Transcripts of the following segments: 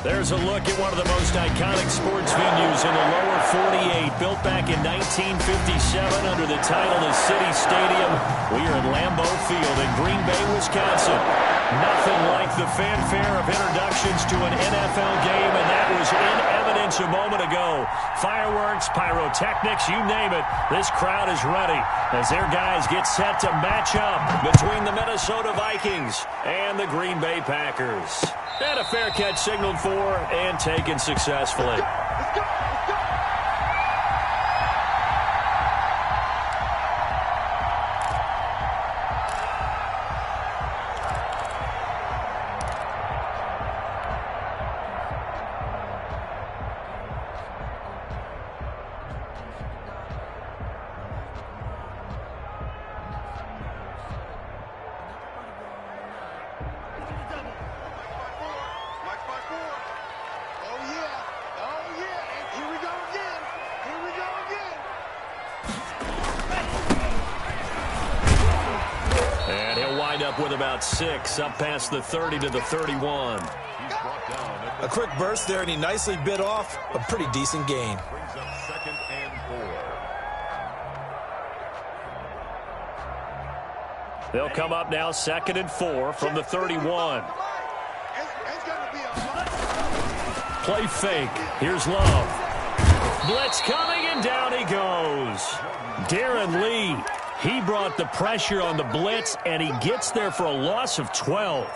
There's a look at one of the most iconic sports venues in the lower 48, built back in 1957 under the title of City Stadium. We are at Lambeau Field in Green Bay, Wisconsin. Nothing like the fanfare of introductions to an NFL game, and that was in evidence a moment ago. Fireworks, pyrotechnics, you name it. This crowd is ready as their guys get set to match up between the Minnesota Vikings and the Green Bay Packers. And a fair catch signaled for and taken successfully. Let's go! With about 6, up past the 30 to the 31. A quick burst there, and he nicely bit off a pretty decent gain. Second and 4. They'll come up now 2nd and 4 from the 31. Play fake. Here's Love. Blitz coming, and down he goes. Darren Lee. He brought the pressure on the blitz, and he gets there for a loss of 12.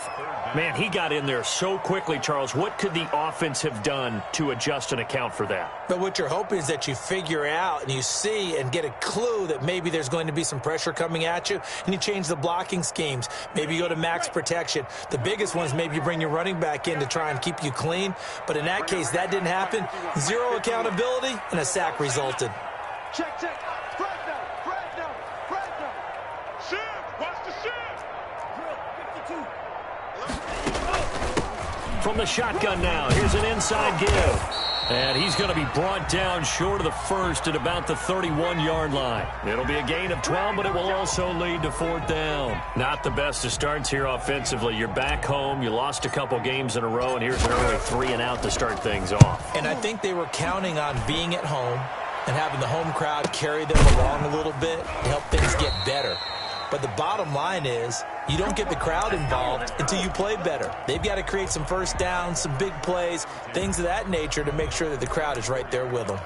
Man, he got in there so quickly, Charles. What could the offense have done to adjust and account for that? But what you're hoping is that you figure out and you see and get a clue that maybe there's going to be some pressure coming at you, and you change the blocking schemes. Maybe you go to max protection. The biggest one is maybe you bring your running back in to try and keep you clean. But in that case, that didn't happen. Zero accountability, and a sack resulted. Check, check. From the shotgun now, here's an inside give. And he's going to be brought down short of the first at about the 31-yard line. It'll be a gain of 12, but it will also lead to 4th down. Not the best of starts here offensively. You're back home. You lost a couple games in a row, and here's an early 3-and-out to start things off. And I think they were counting on being at home and having the home crowd carry them along a little bit to help things get better. But the bottom line is you don't get the crowd involved until you play better. They've got to create some first downs, some big plays, things of that nature to make sure that the crowd is right there with them.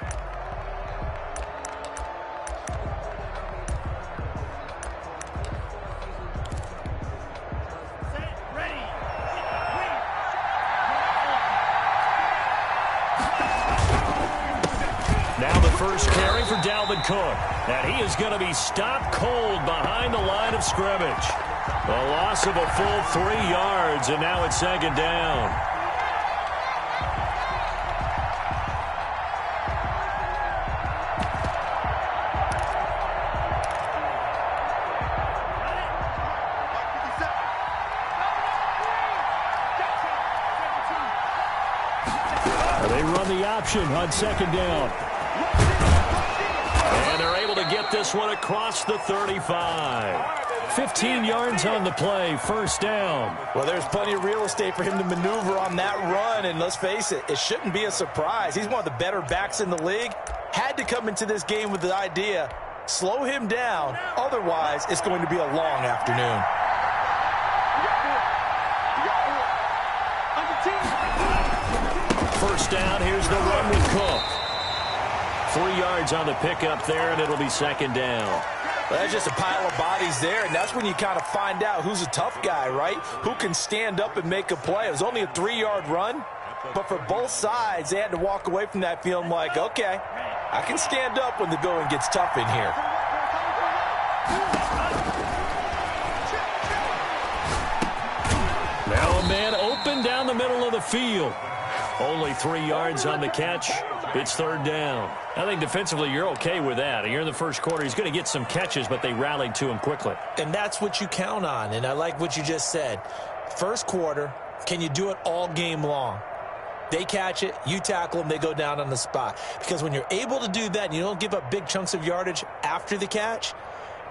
Now the first carry for Dalvin Cook. And he is going to be stopped cold behind the line of scrimmage. A loss of a full 3 yards, and now it's 2nd down. They run the option on 2nd down. And they're able to get this one across the 35. 15 yards on the play, 1st down. Well, there's plenty of real estate for him to maneuver on that run, and let's face it, it shouldn't be a surprise. He's one of the better backs in the league. Had to come into this game with the idea, slow him down, otherwise it's going to be a long afternoon. First down, here's the run with Cook. 3 yards on the pickup there, and it'll be 2nd down. Well, that's just a pile of bodies there, and that's when you kind of find out who's a tough guy, right? Who can stand up and make a play. It was only a 3-yard run, but for both sides, they had to walk away from that feeling like, okay, I can stand up when the going gets tough in here. Now a man open down the middle of the field. Only 3 yards on the catch. It's 3rd down. I think defensively you're okay with that. You're in the first quarter. He's going to get some catches, but they rallied to him quickly. And that's what you count on, and I like what you just said. First quarter, can you do it all game long? They catch it, you tackle them, they go down on the spot. Because when you're able to do that and you don't give up big chunks of yardage after the catch,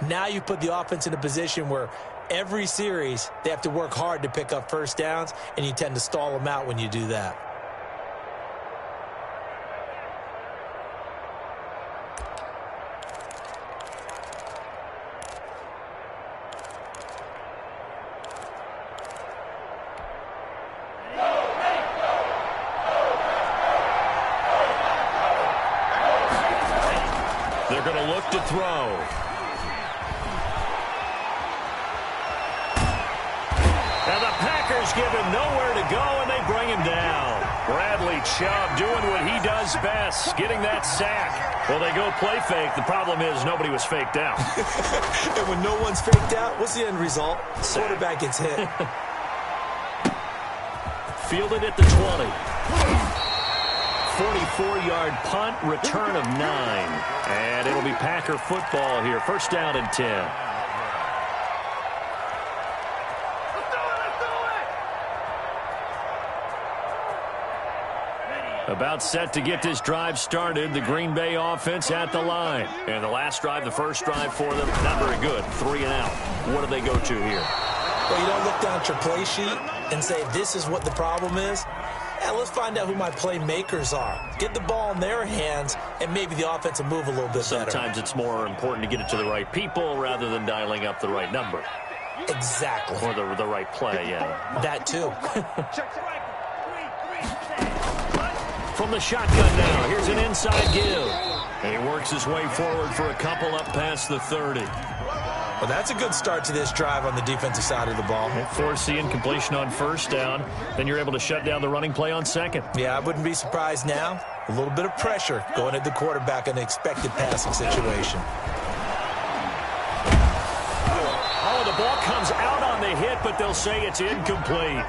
now you put the offense in a position where every series they have to work hard to pick up first downs, and you tend to stall them out when you do that. throw. And the Packers give him nowhere to go, and they bring him down. Bradley Chubb doing what he does best, getting that sack. Well, they go play fake. The problem is nobody was faked out. And when no one's faked out, what's the end result? Quarterback gets hit. Fielded at the 20. 44-yard punt, return of 9. And it'll be Packer football here. First down and 10. About set to get this drive started. The Green Bay offense at the line. And the last drive, the first drive for them, not very good. 3 and out. What do they go to here? Well, you don't look down at your play sheet and say, this is what the problem is. Yeah, let's find out who my playmakers are. Get the ball in their hands, and maybe the offense will move a little bit better. Sometimes it's more important to get it to the right people rather than dialing up the right number. Exactly. Or the right play, yeah. That too. From the shotgun now, here's an inside give. And he works his way forward for a couple up past the 30. Well, that's a good start to this drive on the defensive side of the ball. Force the incompletion on first down. Then you're able to shut down the running play on second. Yeah, I wouldn't be surprised now. A little bit of pressure going at the quarterback in an expected passing situation. Oh, the ball comes out on the hit, but they'll say it's incomplete.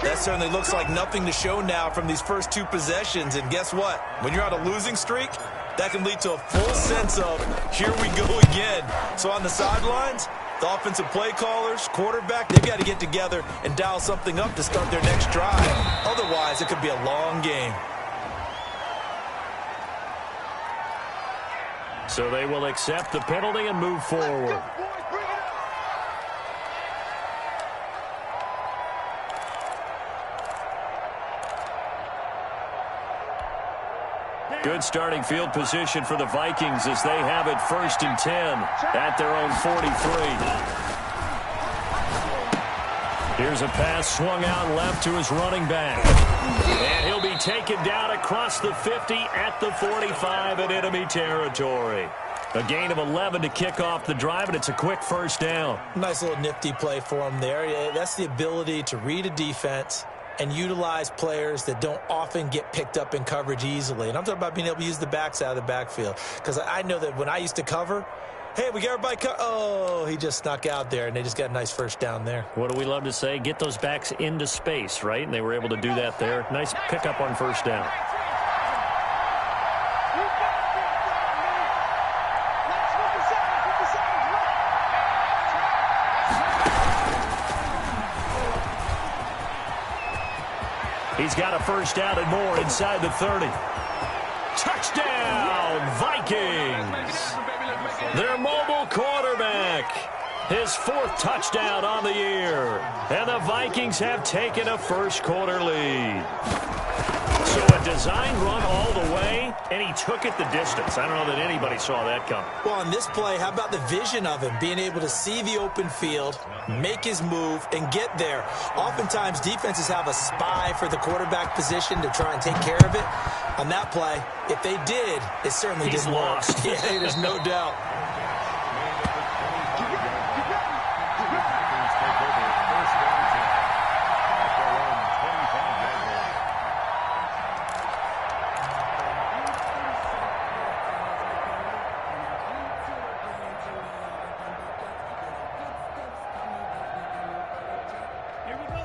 That certainly looks like nothing to show now from these first 2 possessions. And guess what? When you're on a losing streak, that can lead to a full sense of, here we go again. So on the sidelines, the offensive play callers, quarterback, they've got to get together and dial something up to start their next drive. Otherwise, it could be a long game. So they will accept the penalty and move forward. Good starting field position for the Vikings as they have it 1st and 10 at their own 43. Here's a pass swung out left to his running back. And he'll be taken down across the 50 at the 45 in enemy territory. A gain of 11 to kick off the drive, and it's a quick first down. Nice little nifty play for him there. That's the ability to read a defense and utilize players that don't often get picked up in coverage easily. And I'm talking about being able to use the backs out of the backfield. Because I know that when I used to cover, hey, we got everybody oh, he just snuck out there, and they just got a nice first down there. What do we love to say? Get those backs into space, right? And they were able to do that there. Nice pickup on first down. He's got a first down and more inside the 30. Touchdown, Vikings! Their mobile quarterback. His 4th touchdown on the year. And the Vikings have taken a first-quarter lead. So a design run all the way, and he took it the distance. I don't know that anybody saw that coming. Well, on this play, how about the vision of him, being able to see the open field, make his move, and get there. Oftentimes, defenses have a spy for the quarterback position to try and take care of it. On that play, if they did, it certainly didn't work. Yeah, there's no doubt.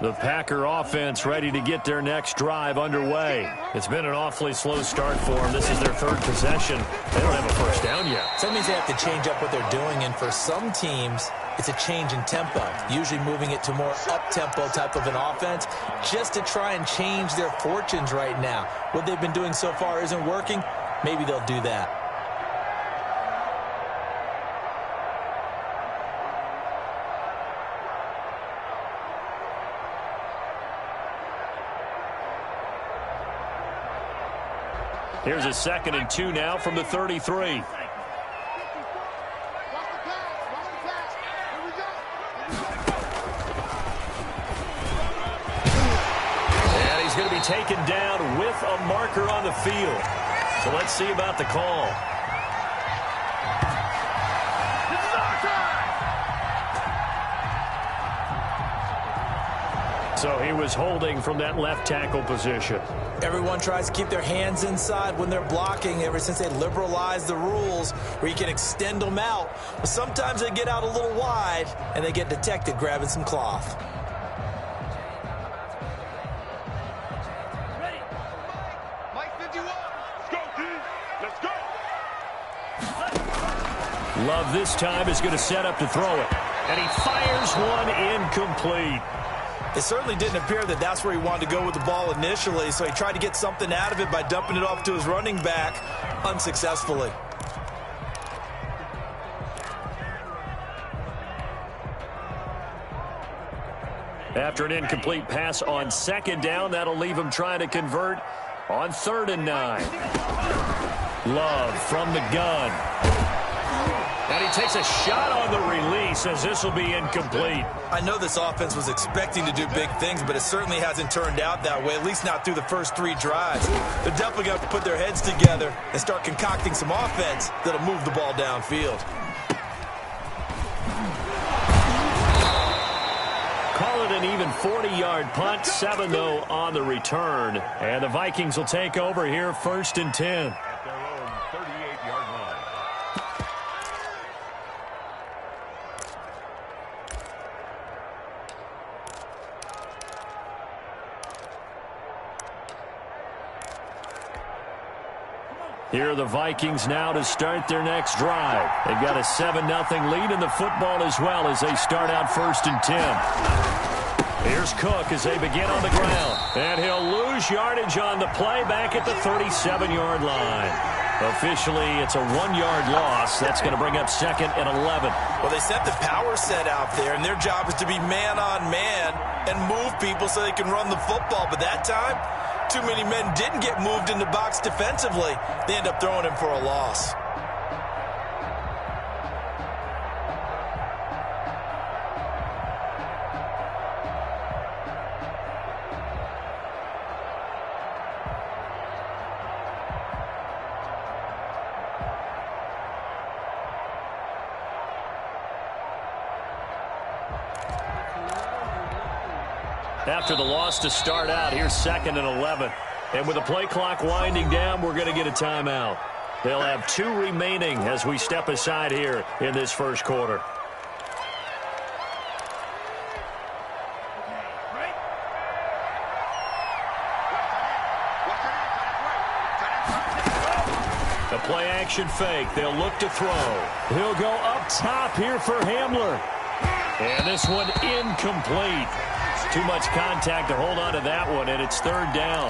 The Packer offense ready to get their next drive underway. It's been an awfully slow start for them. This is their 3rd possession. They don't have a first down yet. So that means they have to change up what they're doing, and for some teams, it's a change in tempo, usually moving it to more up-tempo type of an offense, just to try and change their fortunes right now. What they've been doing so far isn't working. Maybe they'll do that. Here's a 2nd and 2 now from the 33. And he's going to be taken down with a marker on the field. So let's see about the call. So he was holding from that left tackle position. Everyone tries to keep their hands inside when they're blocking ever since they liberalized the rules where you can extend them out. But sometimes they get out a little wide and they get detected grabbing some cloth. Love this time is going to set up to throw it. And he fires one incomplete. It certainly didn't appear that that's where he wanted to go with the ball initially, so he tried to get something out of it by dumping it off to his running back unsuccessfully. After an incomplete pass on second down, that'll leave him trying to convert on 3rd and 9. Love from the gun. And he takes a shot on the release as this will be incomplete. I know this offense was expecting to do big things, but it certainly hasn't turned out that way, at least not through the first 3 drives. They're definitely going to have to put their heads together and start concocting some offense that'll move the ball downfield. Call it an even 40-yard punt, 7 though on the return. And the Vikings will take over here 1st and 10. At their own 38-yard line. Here are the Vikings now to start their next drive. They've got a 7-0 lead in the football as well as they start out 1st and 10. Here's Cook as they begin on the ground. And he'll lose yardage on the play back at the 37-yard line. Officially, it's a 1-yard loss. That's going to bring up 2nd and 11. Well, they set the power set out there, and their job is to be man-on-man and move people so they can run the football. But that time, too many men didn't get moved in the box defensively. They end up throwing him for a loss. After the loss to start out, here's 2nd and 11. And with the play clock winding down, we're going to get a timeout. They'll have 2 remaining as we step aside here in this first quarter. The play action fake. They'll look to throw. He'll go up top here for Hamler. And this one incomplete. Too much contact to hold on to that one, and it's 3rd down.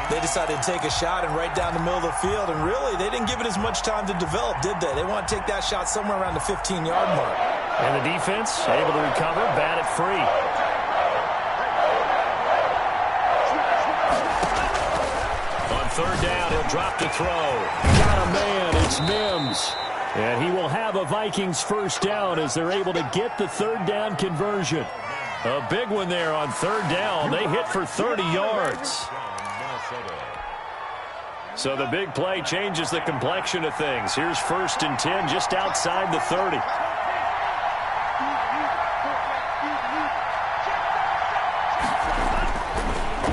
They decided to take a shot and right down the middle of the field, and really, they didn't give it as much time to develop, did they? They want to take that shot somewhere around the 15-yard mark. And the defense able to recover, bat it free. On 3rd down, he'll drop to throw. Got a man, it's Mims. And he will have a Vikings 1st down as they're able to get the 3rd down conversion. A big one there on 3rd down. They hit for 30 yards. So the big play changes the complexion of things. Here's 1st and 10 just outside the 30.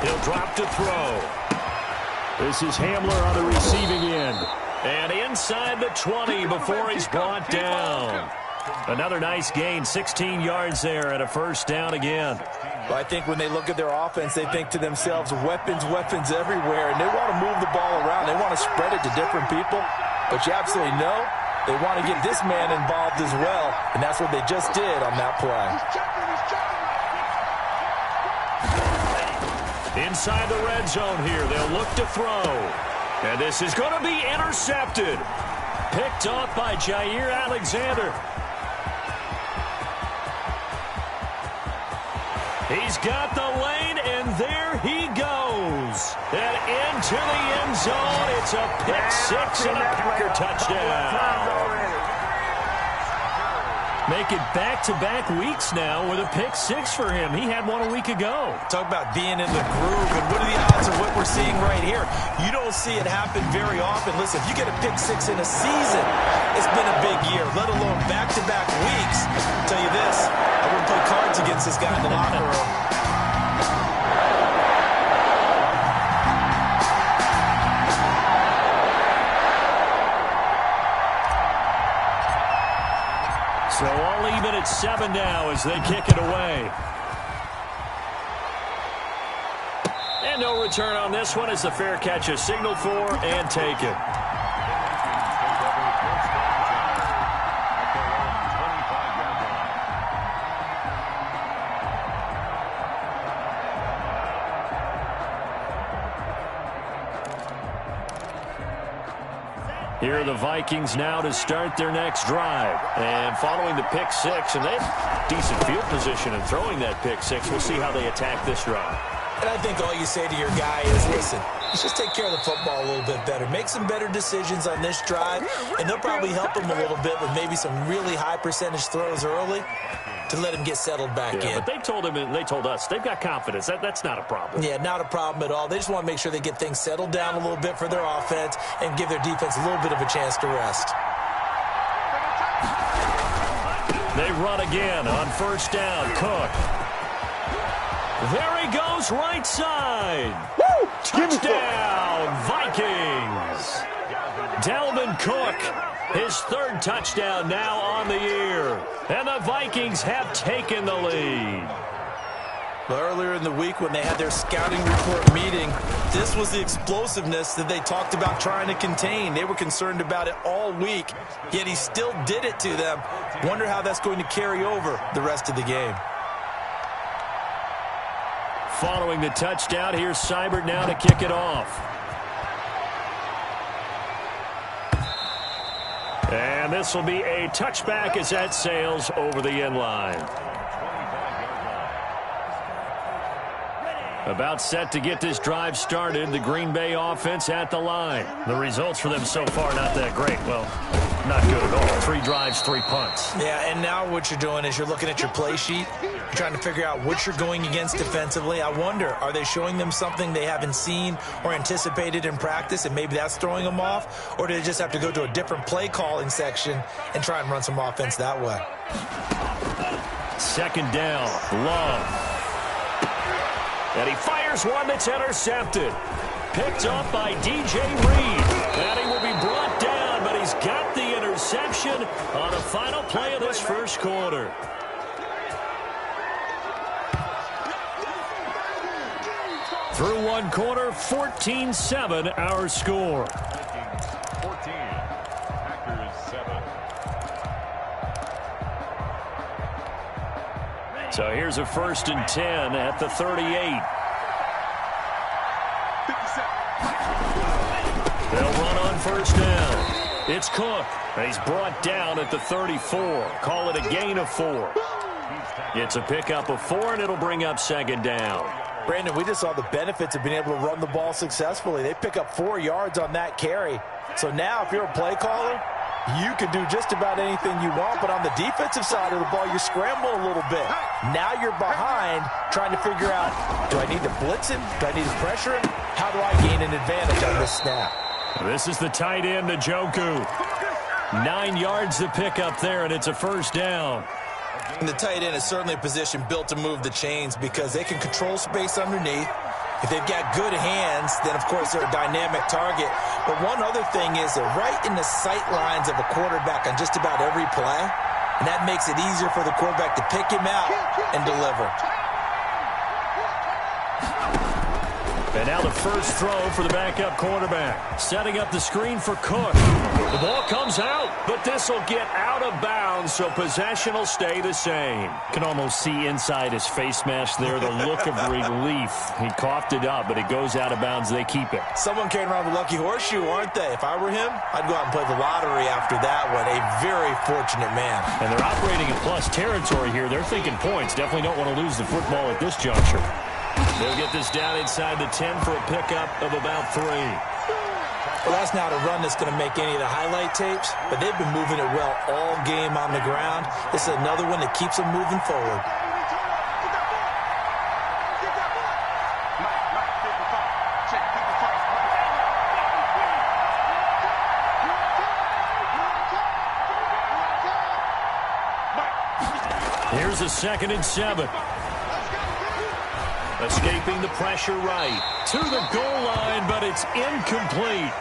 He'll drop to throw. This is Hamler on the receiving end. And inside the 20 before he's brought down. Another nice gain, 16 yards there and a 1st down again. Well, I think when they look at their offense, they think to themselves, weapons, weapons everywhere, and they want to move the ball around. They want to spread it to different people, but you absolutely know they want to get this man involved as well, and that's what they just did on that play. Inside the red zone here, they'll look to throw. And this is going to be intercepted. Picked off by Jair Alexander. He's got the lane, and there he goes. And into the end zone. It's a pick 6 and a Packer touchdown. Make it back-to-back weeks now with a pick 6 for him. He had one a week ago. Talk about being in the groove, and what are the odds of what we're seeing right here? You don't see it happen very often. Listen, if you get a pick 6 in a season, it's been a big year, let alone back-to-back weeks. I'll tell you this, I wouldn't play cards against this guy in the locker room. even at 7 now as they kick it away. And no return on this one as the fair catch is signaled for and taken. Here are the Vikings now to start their next drive. And following the pick six, and they have decent field position in throwing that pick six. We'll see how they attack this drive. And I think all you say to your guy is, listen, let's just take care of the football a little bit better. Make some better decisions on this drive, and they'll probably help him a little bit with maybe some really high percentage throws early to let him get settled back in. But they told him and they told us they've got confidence. That's not a problem. Yeah, not a problem at all. They just want to make sure they get things settled down a little bit for their offense and give their defense a little bit of a chance to rest. They run again on first down. Cook. There he goes, right side. Woo! Touchdown, Vikings. Dalvin Cook, his third touchdown now on the year. And the Vikings have taken the lead. Well, earlier in the week when they had their scouting report meeting, this was the explosiveness that they talked about trying to contain. They were concerned about it all week, yet he still did it to them. Wonder how that's going to carry over the rest of the game. Following the touchdown, here's Seibert now to kick it off. And this will be a touchback as that sails over the end line. About set to get this drive started, the Green Bay offense at the line. The results for them so far not that great. Well, not good at all. 3 drives, 3 punts. Yeah, and now what you're doing is you're looking at your play sheet. You're trying to figure out what you're going against defensively. I wonder, are they showing them something they haven't seen or anticipated in practice, and maybe that's throwing them off? Or do they just have to go to a different play calling section and try and run some offense that way? Second down, Love. And he fires one that's intercepted. Picked up by DJ Reed. And he will be brought down, but he's got the interception on the final play of this first quarter. Through one quarter, 14-7 our score. 14, Packers 7. So here's a 1st and 10 at the 38. They'll run on first down. It's Cook. And he's brought down at the 34. Call it a gain of 4. It's a pickup of 4, and it'll bring up second down. Brandon, we just saw the benefits of being able to run the ball successfully. They pick up 4 yards on that carry. So now if you're a play caller, you can do just about anything you want, but on the defensive side of the ball, you're scrambling a little bit. Now you're behind trying to figure out, do I need to blitz him? Do I need to pressure him? How do I gain an advantage on this snap? This is the tight end, Njoku. 9 yards to pick up there, and it's a first down. And the tight end is certainly a position built to move the chains because they can control space underneath. If they've got good hands, then, of course, they're a dynamic target. But one other thing is they're right in the sight lines of a quarterback on just about every play, and that makes it easier for the quarterback to pick him out and deliver. And now the first throw for the backup quarterback. Setting up the screen for Cook. The ball comes out, but this will get out of bounds, so possession will stay the same. Can almost see inside his face mask there, the look of relief. He coughed it up, but it goes out of bounds. They keep it. Someone carrying around the lucky horseshoe, aren't they? If I were him, I'd go out and play the lottery after that one. A very fortunate man. And they're operating in plus territory here. They're thinking points. Definitely don't want to lose the football at this juncture. They'll get this down inside the 10 for a pickup of about 3. Well, that's not a run that's going to make any of the highlight tapes, but they've been moving it well all game on the ground. This is another one that keeps them moving forward. Here's a 2nd and 7. Escaping the pressure right to the goal line, but it's incomplete.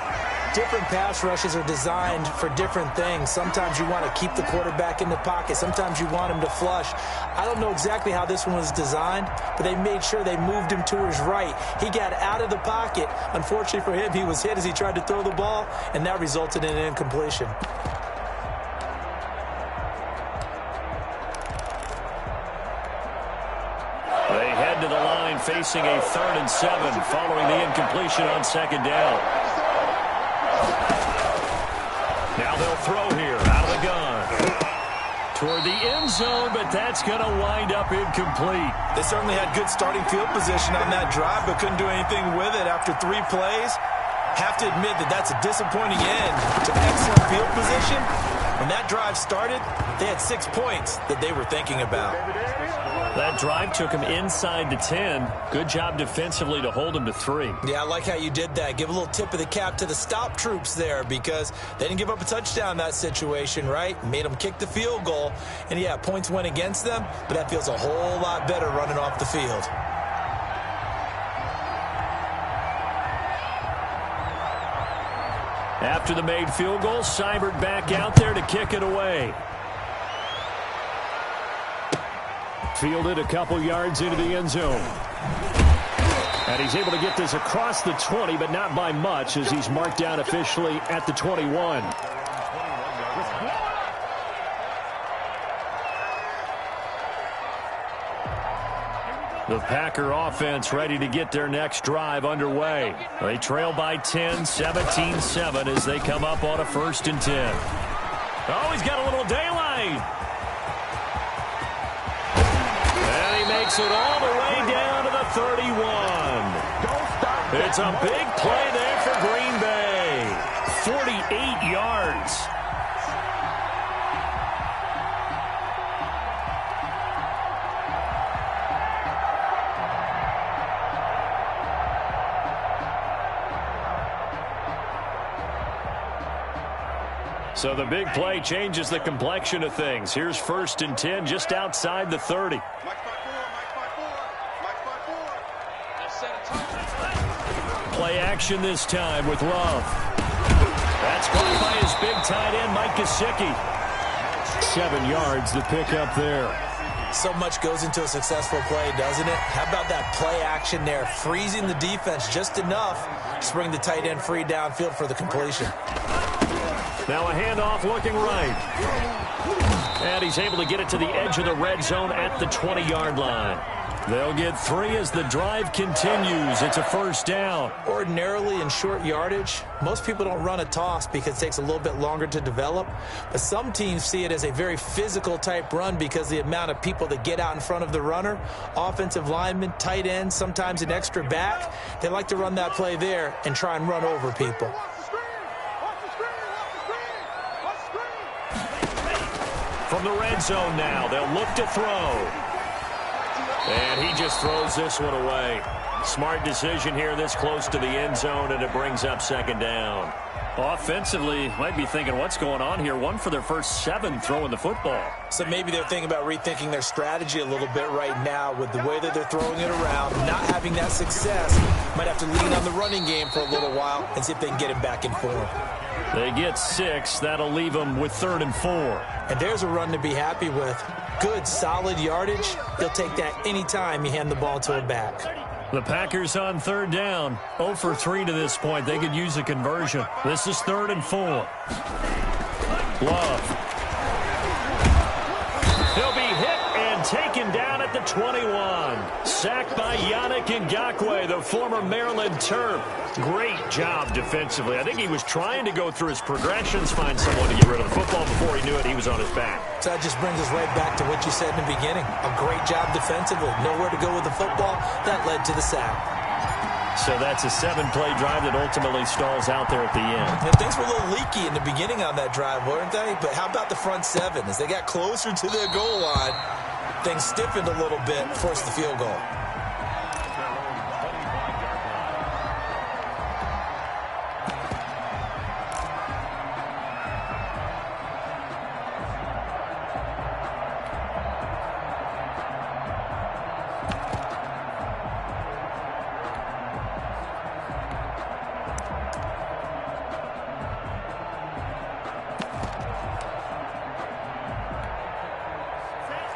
different pass rushes are designed for different things. Sometimes you want to keep the quarterback in the pocket. Sometimes you want him to flush. I don't know exactly how this one was designed, but they made sure they moved him to his right. He got out of the pocket. Unfortunately for him, he was hit as he tried to throw the ball, and that resulted in an incompletion. They head to the line facing a 3rd and 7 following the incompletion on 2nd down. Now they'll throw here out of the gun. Toward the end zone, but that's going to wind up incomplete. They certainly had good starting field position on that drive, but couldn't do anything with it after 3 plays. Have to admit that that's a disappointing end to excellent field position. When that drive started, they had 6 points that they were thinking about. That drive took him inside the 10. Good job defensively to hold him to 3. Yeah, I like how you did that. Give a little tip of the cap to the stop troops there because they didn't give up a touchdown in that situation, right? Made them kick the field goal. And, yeah, points went against them, but that feels a whole lot better running off the field. After the made field goal, Seibert back out there to kick it away. Fielded a couple yards into the end zone. And he's able to get this across the 20, but not by much as he's marked down officially at the 21. The Packer offense ready to get their next drive underway. They trail by 10, 17-7 as they come up on a 1st and 10. Oh, he's got a little daylight. And he makes it all the way down to the 31. It's a big play there for Green Bay. 48 yards. So the big play changes the complexion of things. Here's 1st and 10 just outside the 30. Play action this time with Love. That's caught by his big tight end, Mike Gesicki. 7 yards the pick up there. So much goes into a successful play, doesn't it? How about that play action there, freezing the defense just enough to bring the tight end free downfield for the completion. Now a handoff looking right. And he's able to get it to the edge of the red zone at the 20-yard line. They'll get 3 as the drive continues. It's a 1st down. Ordinarily in short yardage, most people don't run a toss because it takes a little bit longer to develop. But some teams see it as a very physical type run because the amount of people that get out in front of the runner, offensive linemen, tight ends, sometimes an extra back. They like to run that play there and try and run over people. From the red zone now, they'll look to throw. And he just throws this one away. Smart decision here this close to the end zone, and it brings up 2nd down. Offensively, might be thinking, what's going on here? 1 for their first 7 throwing the football. So maybe they're thinking about rethinking their strategy a little bit right now with the way that they're throwing it around, not having that success. Might have to lean on the running game for a little while and see if they can get him back in form. They get 6. That'll leave them with 3rd and 4. And there's a run to be happy with. Good, solid yardage. They'll take that anytime you hand the ball to a back. The Packers on 3rd down. 0 for 3 to this point. They could use a conversion. This is 3rd and 4. Love. He'll be hit and taken down at the 21. Sacked by Yannick Ngakoue, the former Maryland Terp. Great job defensively. I think he was trying to go through his progressions, find someone to get rid of the football. Before he knew it, he was on his back. So that just brings us right back to what you said in the beginning. A great job defensively. Nowhere to go with the football. That led to the sack. So that's a 7-play drive that ultimately stalls out there at the end. And things were a little leaky in the beginning on that drive, weren't they? But how about the front 7? As they got closer to their goal line, things stiffened a little bit, forced the field goal.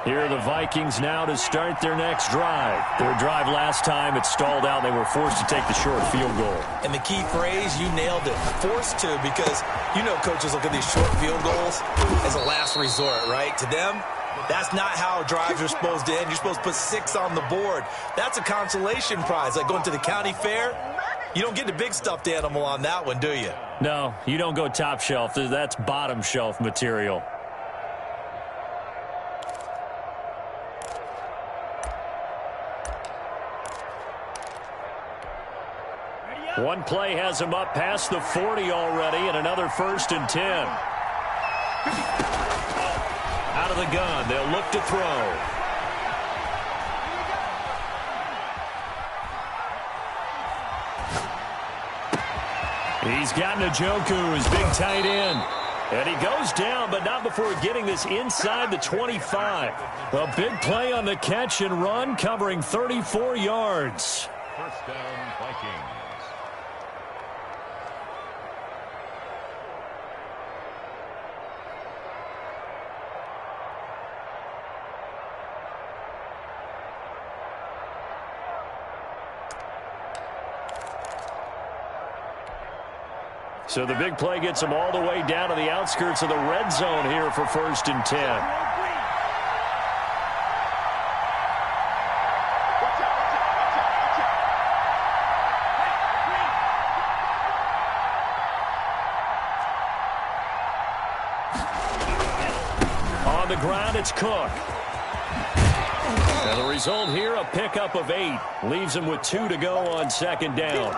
Here are the Vikings now to start their next drive. Their drive last time, it stalled out. They were forced to take the short field goal. And the key phrase, you nailed it. Forced to, because you know coaches look at these short field goals as a last resort, right? To them, that's not how drives are supposed to end. You're supposed to put 6 on the board. That's a consolation prize. Like going to the county fair, you don't get the big stuffed animal on that one, do you? No, you don't go top shelf. That's bottom shelf material. One play has him up past the 40 already, and another 1st and 10. Out of the gun, they'll look to throw. He's got Njoku, his big tight end. And he goes down, but not before getting this inside the 25. A big play on the catch and run, covering 34 yards. First down, Vikings. So the big play gets them all the way down to the outskirts of the red zone here for 1st and 10. On the ground, it's Cook. And the result here, a pickup of 8. Leaves him with 2 to go on 2nd down.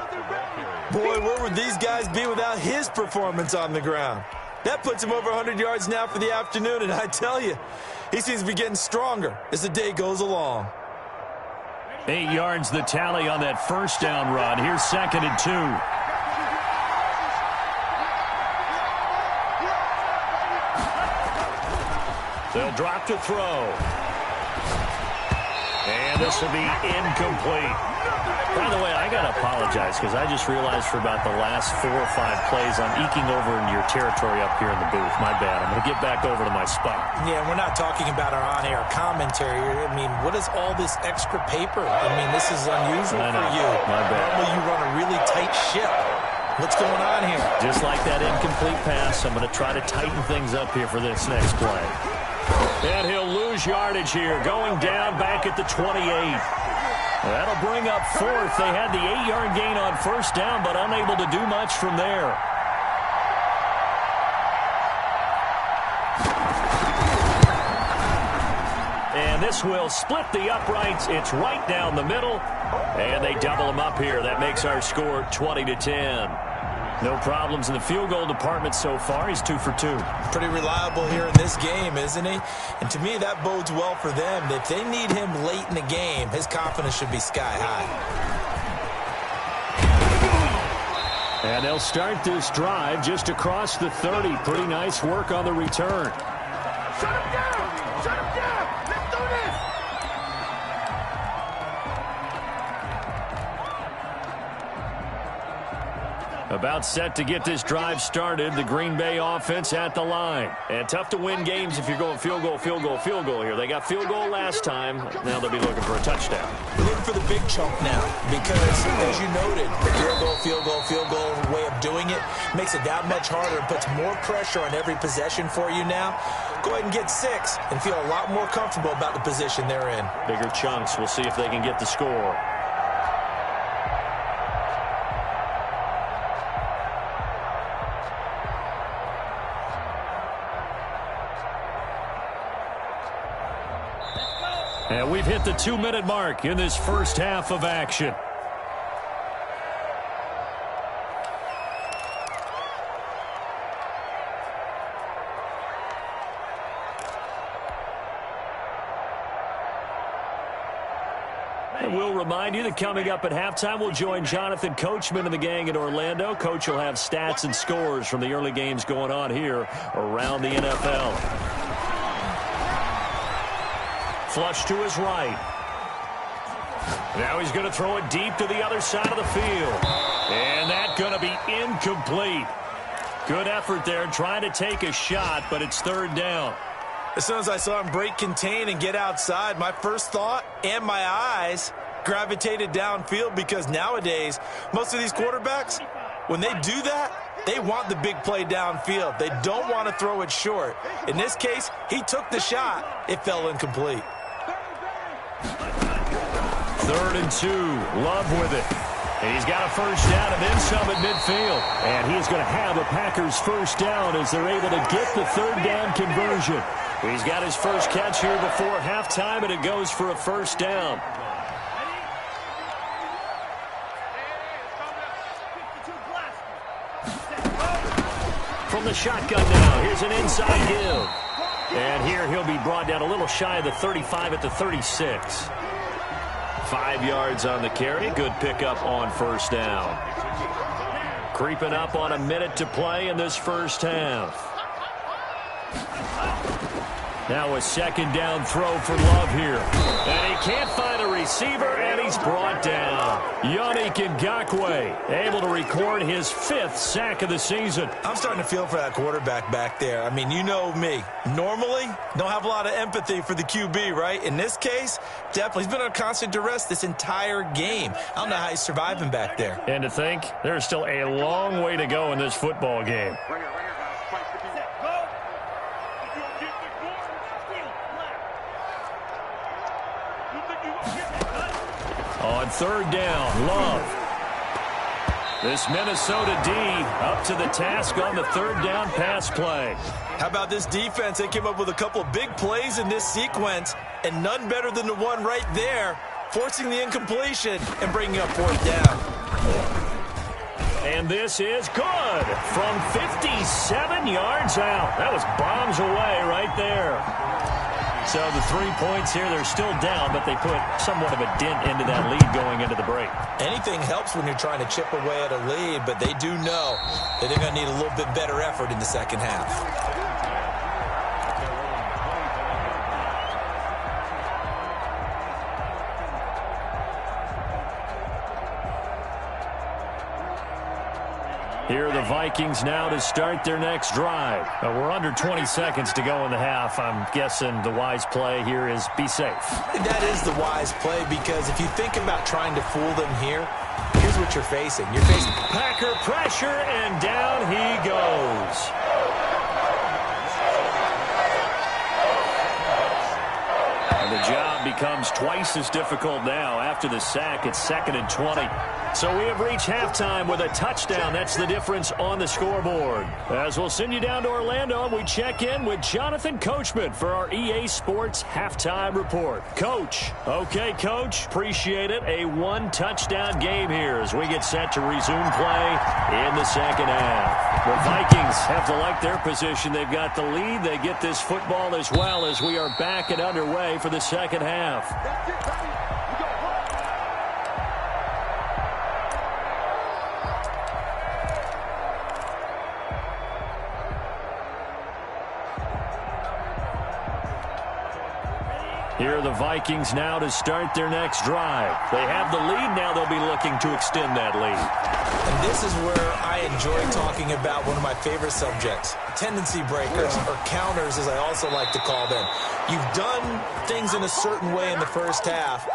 Boy, where would these guys be without his performance on the ground? That puts him over 100 yards now for the afternoon, and I tell you, he seems to be getting stronger as the day goes along. 8 yards the tally on that 1st down run. Here's 2nd and 2. They'll drop to throw. And this will be incomplete. By the way, I got to apologize because I just realized for about the last 4 or 5 plays I'm eking over into your territory up here in the booth. My bad. I'm going to get back over to my spot. Yeah, we're not talking about our on-air commentary. I mean, what is all this extra paper? I mean, this is unusual for you. My bad. Normally you run a really tight ship. What's going on here? Just like that incomplete pass, I'm going to try to tighten things up here for this next play. And he'll lose yardage here, going down back at the 28. That'll bring up 4th. They had the 8-yard gain on 1st down, but unable to do much from there. And this will split the uprights. It's right down the middle. And they double them up here. That makes our score 20-10. No problems in the field goal department so far. He's 2 for 2. Pretty reliable here in this game, isn't he? And to me, that bodes well for them. If they need him late in the game, his confidence should be sky high. And they'll start this drive just across the 30. Pretty nice work on the return. Shut him down! Shut him down! Let's do this! About set to get this drive started. The Green Bay offense at the line. And tough to win games if you're going field goal, field goal, field goal here. They got field goal last time. Now they'll be looking for a touchdown. Looking for the big chunk now because, as you noted, the field goal way of doing it makes it that much harder and puts more pressure on every possession for you now. Go ahead and get 6 and feel a lot more comfortable about the position they're in. Bigger chunks. We'll see if they can get the score. And we've hit the 2-minute mark in this first half of action. And we'll remind you that coming up at halftime, we'll join Jonathan Coachman and the gang in Orlando. Coach will have stats and scores from the early games going on here around the NFL. Flush to his right. Now he's going to throw it deep to the other side of the field. And that's going to be incomplete. Good effort there trying to take a shot, but it's 3rd down. As soon as I saw him break contain and get outside, my first thought and my eyes gravitated downfield, because nowadays, most of these quarterbacks, when they do that, they want the big play downfield. They don't want to throw it short. In this case, he took the shot. It fell incomplete. 3rd and 2. Love with it. And he's got a first down and then some at midfield. And he is going to have a Packers first down as they're able to get the 3rd down conversion. He's got his first catch here before halftime, and it goes for a first down. From the shotgun now, here's an inside give. And here he'll be brought down a little shy of the 35 at the 36. 5 yards on the carry. Good pickup on first down. Creeping up on a minute to play in this first half. Now a 2nd down throw for Love here. And he can't find a receiver, and he's brought down. Yannick Ngakoue able to record his 5th sack of the season. I'm starting to feel for that quarterback back there. I mean, you know me. Normally, don't have a lot of empathy for the QB, right? In this case, definitely. He's been on constant duress this entire game. I don't know how he's surviving back there. And to think, there's still a long way to go in this football game. On 3rd down, Love. This Minnesota D up to the task on the 3rd down pass play. How about this defense? They came up with a couple of big plays in this sequence, and none better than the one right there, forcing the incompletion and bringing up 4th down. And this is good from 57 yards out. That was bombs away right there. So the 3 points here, they're still down, but they put somewhat of a dent into that lead going into the break. Anything helps when you're trying to chip away at a lead, but they do know that they're going to need a little bit better effort in the second half. Here are the Vikings now to start their next drive. We're under 20 seconds to go in the half. I'm guessing the wise play here is be safe. That is the wise play, because if you think about trying to fool them here, here's what you're facing. You're facing Packer pressure, and down he goes. And the job becomes twice as difficult now. After the sack, it's 2nd and 20. So we have reached halftime with a touchdown. That's the difference on the scoreboard. As we'll send you down to Orlando, we check in with Jonathan Coachman for our EA Sports Halftime Report. Coach. Okay, Coach. Appreciate it. A 1-touchdown game here as we get set to resume play in the second half. The Vikings have to like their position. They've got the lead. They get this football as well as we are back and underway for the second half. Here are the Vikings now to start their next drive. They have the lead. Now they'll be looking to extend that lead. And this is where I enjoy talking about one of my favorite subjects, tendency breakers, or counters as I also like to call them. You've done things in a certain way in the first half,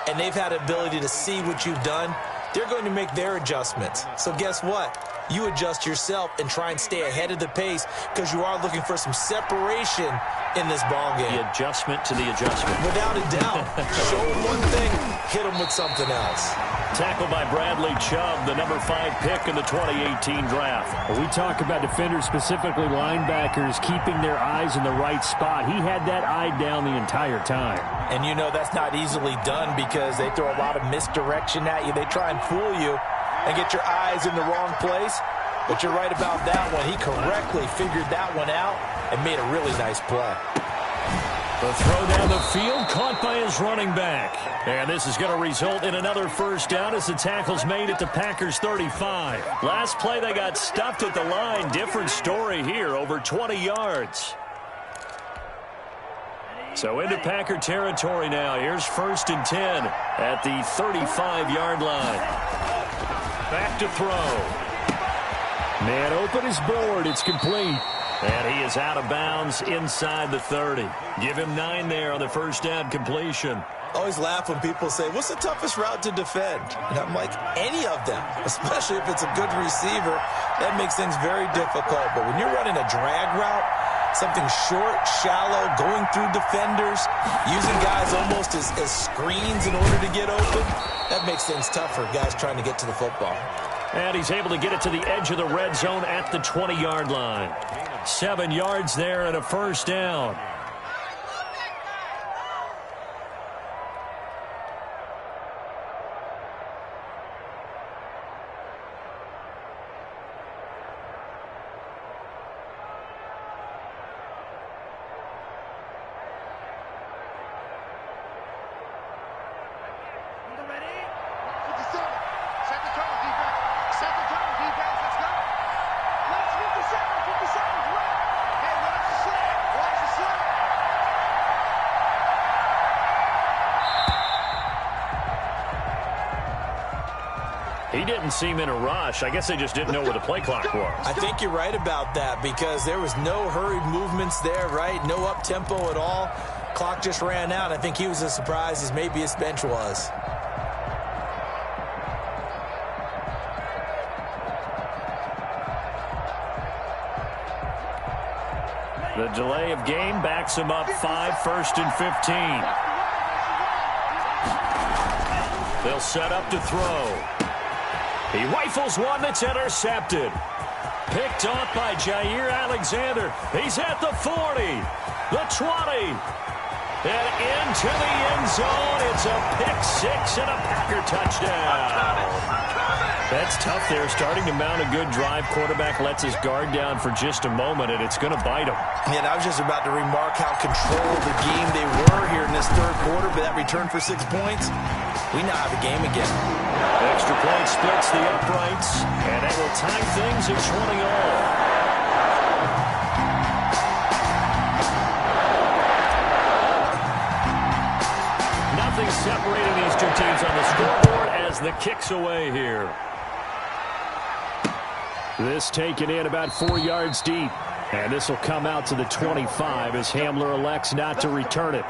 and they've had ability to see what you've done. They're going to make their adjustments. So guess what? You adjust yourself and try and stay ahead of the pace, because you are looking for some separation in this ball game. The adjustment to the adjustment. Without a doubt. Show them one thing, hit them with something else. Tackled by Bradley Chubb, the number 5 pick in the 2018 draft. We talk about defenders, specifically linebackers, keeping their eyes in the right spot. He had that eye down the entire time. And you know that's not easily done, because they throw a lot of misdirection at you. They try and fool you and get your eyes in the wrong place. But you're right about that one. He correctly figured that one out and made a really nice play. The throw down the field, caught by his running back. And this is going to result in another first down as the tackle's made at the Packers 35. Last play, they got stuffed at the line. Different story here, over 20 yards. So into Packer territory now. Here's 1st and 10 at the 35-yard line. Back to throw. Man open is board. It's complete. And he is out of bounds inside the 30. Give him 9 there on the first down completion. I always laugh when people say, what's the toughest route to defend? And I'm like, any of them, especially if it's a good receiver. That makes things very difficult. But when you're running a drag route, something short, shallow, going through defenders, using guys almost as screens in order to get open, that makes things tough for guys trying to get to the football. And he's able to get it to the edge of the red zone at the 20-yard line. 7 yards there and a first down. He didn't seem in a rush. I guess they just didn't know where the play clock was. I think you're right about that because there was no hurried movements there, right? No up-tempo at all. Clock just ran out. I think he was as surprised as maybe his bench was. The delay of game backs him up 5, 1st and 15. They'll set up to throw. He rifles one that's intercepted. Picked off by Jair Alexander. He's at the 40, the 20, and into the end zone. It's a pick-6 and a Packer touchdown. That's tough there, starting to mount a good drive. Quarterback lets his guard down for just a moment, and it's going to bite him. And I was just about to remark how controlled the game they were here in this third quarter, but that return for 6 points, we now have a game again. Extra point splits the uprights, and that will tie things at 20 all. Nothing separating these two teams on the scoreboard as the kick's away here. This taken in about 4 yards deep. And this will come out to the 25 as Hamler elects not to return it.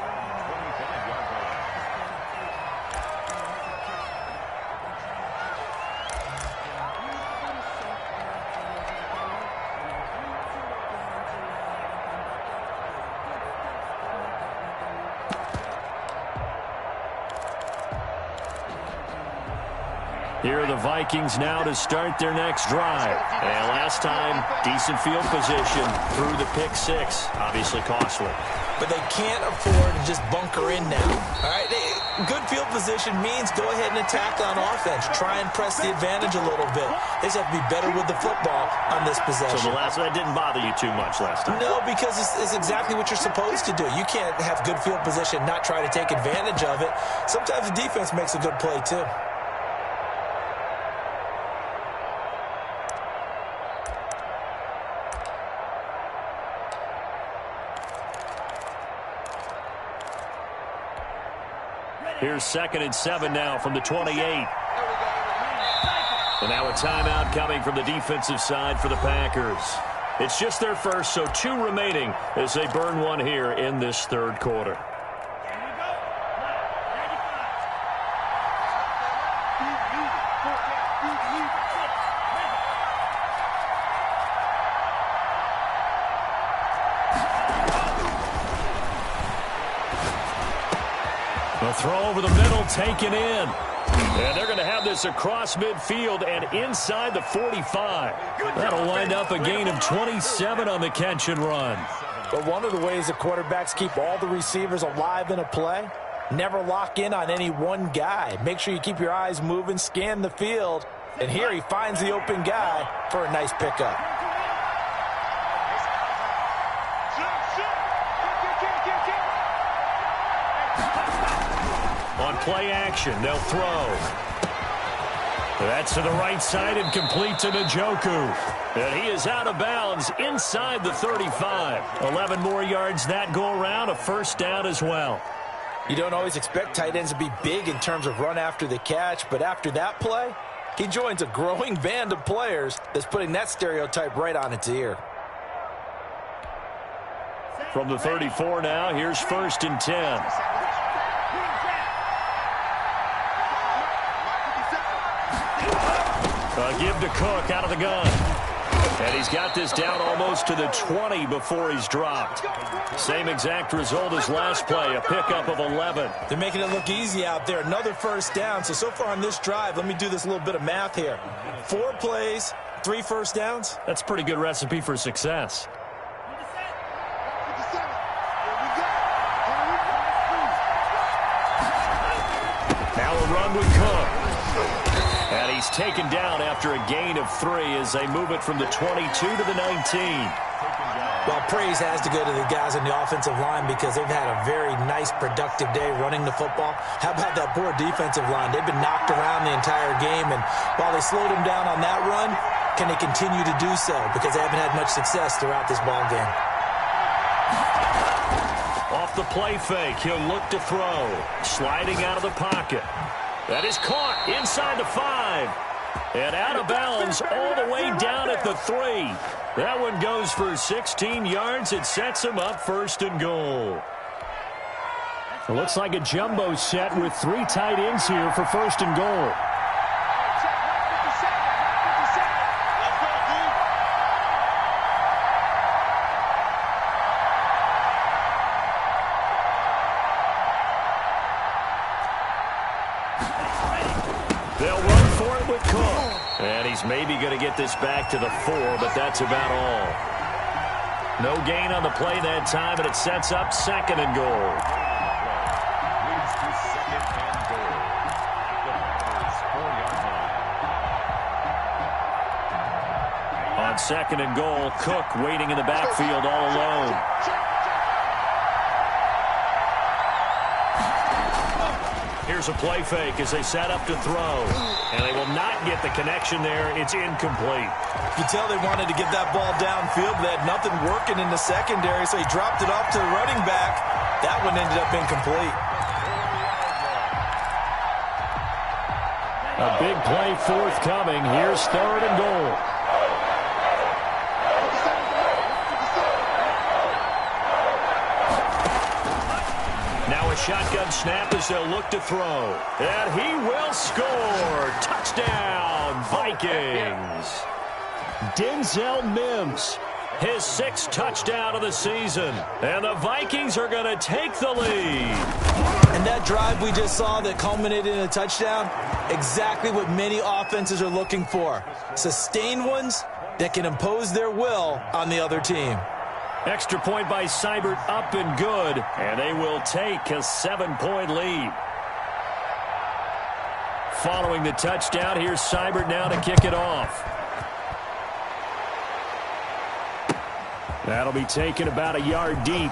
Here are the Vikings now to start their next drive. And last time, decent field position through the pick-6. Obviously costly. But they can't afford to just bunker in now. All right, good field position means go ahead and attack on offense. Try and press the advantage a little bit. They just have to be better with the football on this possession. So that didn't bother you too much last time? No, because it's exactly what you're supposed to do. You can't have good field position, not try to take advantage of it. Sometimes the defense makes a good play, too. Here's 2nd and 7 now from the 28. And now a timeout coming from the defensive side for the Packers. It's just their first, so 2 remaining as they burn one here in this third quarter. The throw over the middle taken in. And they're going to have this across midfield and inside the 45. That'll wind up a gain of 27 on the catch and run. But one of the ways the quarterbacks keep all the receivers alive in a play, never lock in on any one guy. Make sure you keep your eyes moving, scan the field. And here he finds the open guy for a nice pickup. On play action, they'll throw. That's to the right side and complete to Njoku. And he is out of bounds inside the 35. 11 more yards that go around, a first down as well. You don't always expect tight ends to be big in terms of run after the catch, but after that play, he joins a growing band of players that's putting that stereotype right on its ear. From the 34 now, here's 1st and 10. A give to Cook out of the gun. And he's got this down almost to the 20 before he's dropped. Same exact result as last play, a pickup of 11. They're making it look easy out there. Another first down. So far on this drive, let me do this little bit of math here. 4 plays, 3 first downs. That's a pretty good recipe for success. Now a run with Cook. And he's taken down after a gain of 3 as they move it from the 22 to the 19. Well, praise has to go to the guys on the offensive line because they've had a very nice, productive day running the football. How about that poor defensive line? They've been knocked around the entire game, and while they slowed them down on that run, can they continue to do so? Because they haven't had much success throughout this ball game. Off the play fake, he'll look to throw. Sliding out of the pocket. That is caught inside the 5. And out of bounds all the way down at the 3. That one goes for 16 yards. It sets him up 1st and goal. It looks like a jumbo set with 3 tight ends here for 1st and goal. They'll run for it with Cook. And he's maybe going to get this back to the 4, but that's about all. No gain on the play that time, and it sets up 2nd and goal. Leads to 2nd and goal. The 4-yard line. On 2nd and goal, Cook waiting in the backfield all alone. Here's a play fake as they set up to throw. And they will not get the connection there. It's incomplete. You can tell they wanted to get that ball downfield, but they had nothing working in the secondary, so he dropped it off to the running back. That one ended up incomplete. A big play forthcoming. Here's 3rd and goal. Shotgun snap as they'll look to throw. And he will score. Touchdown, Vikings. Denzel Mims, his 6th touchdown of the season. And the Vikings are going to take the lead. And that drive we just saw that culminated in a touchdown, exactly what many offenses are looking for. Sustained ones that can impose their will on the other team. Extra point by Seibert up and good, and they will take a 7-point lead. Following the touchdown, here's Seibert now to kick it off. That'll be taken about a yard deep.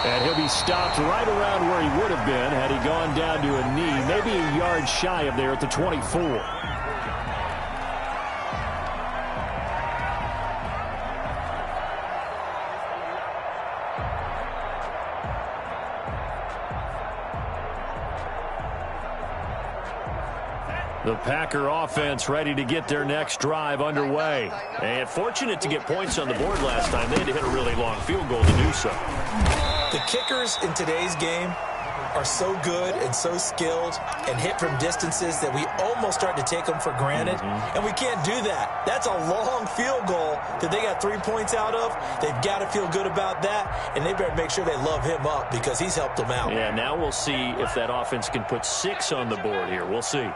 And he'll be stopped right around where he would have been had he gone down to a knee, maybe a yard shy of there at the 24. The Packer offense ready to get their next drive underway. And fortunate to get points on the board last time. They had to hit a really long field goal to do so. The kickers in today's game are so good and so skilled and hit from distances that we almost start to take them for granted. And we can't do that. That's a long field goal that they got 3 points out of. They've got to feel good about that, and they better make sure they love him up because he's helped them out. Yeah, now we'll see if that offense can put 6 on the board here. We'll see.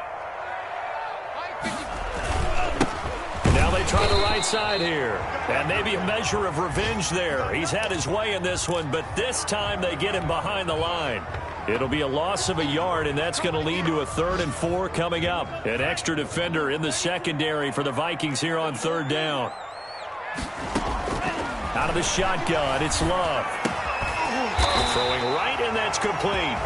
Now they try the right side here. And maybe a measure of revenge there. He's had his way in this one, but this time they get him behind the line. It'll be a loss of a yard, and that's going to lead to a 3rd and 4 coming up. An extra defender in the secondary for the Vikings here on 3rd down. Out of the shotgun, it's Love. Throwing right, and that's complete.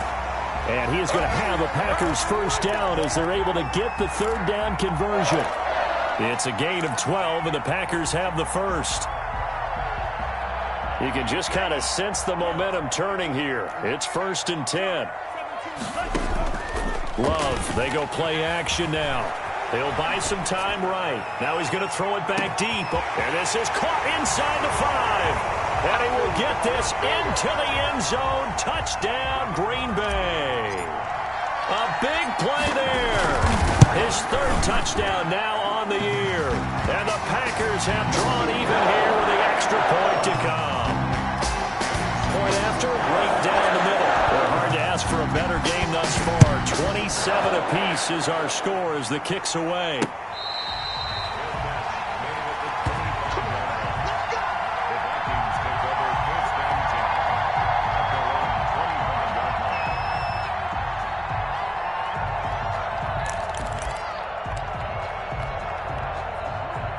And he is going to have a Packers 1st down as they're able to get the 3rd down conversion. It's a gain of 12, and the Packers have the 1st. You can just kind of sense the momentum turning here. It's 1st and 10. Love, they go play action now. He'll buy some time right. Now he's going to throw it back deep. And this is caught inside the 5. And he will get this into the end zone. Touchdown, Green Bay. A big play there. His 3rd touchdown now on the year. And the Packers have drawn even here with the extra point to come. Point after, right down the middle. They're hard to ask for a better game thus far. 27 apiece is our score as the kick's away.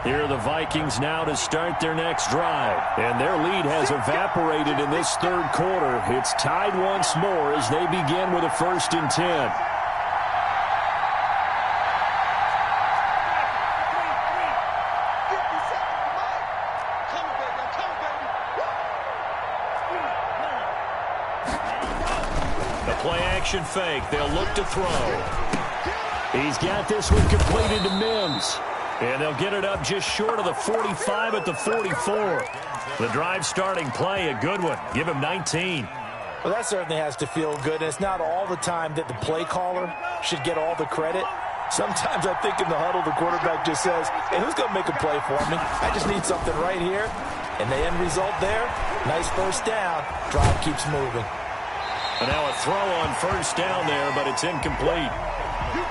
Here are the Vikings now to start their next drive. And their lead has evaporated in this 3rd quarter. It's tied once more as they begin with a 1st and 10. The play-action fake. They'll look to throw. He's got this one completed to Mims. And they'll get it up just short of the 45 at the 44. The drive starting play, a good one. Give him 19. Well, that certainly has to feel good. And it's not all the time that the play caller should get all the credit. Sometimes I think in the huddle, the quarterback just says, hey, who's going to make a play for me? I just need something right here. And the end result there, nice 1st down. Drive keeps moving. And now a throw on 1st down there, but it's incomplete.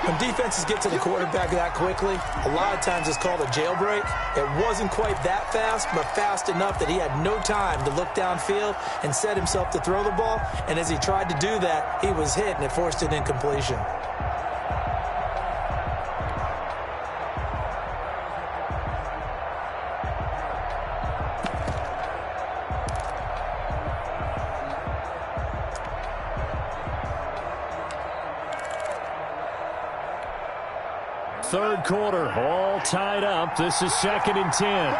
When defenses get to the quarterback that quickly, a lot of times it's called a jailbreak. It wasn't quite that fast, but fast enough that he had no time to look downfield and set himself to throw the ball. And as he tried to do that, he was hit, and it forced an incompletion. Third quarter, all tied up. This is 2nd and 10.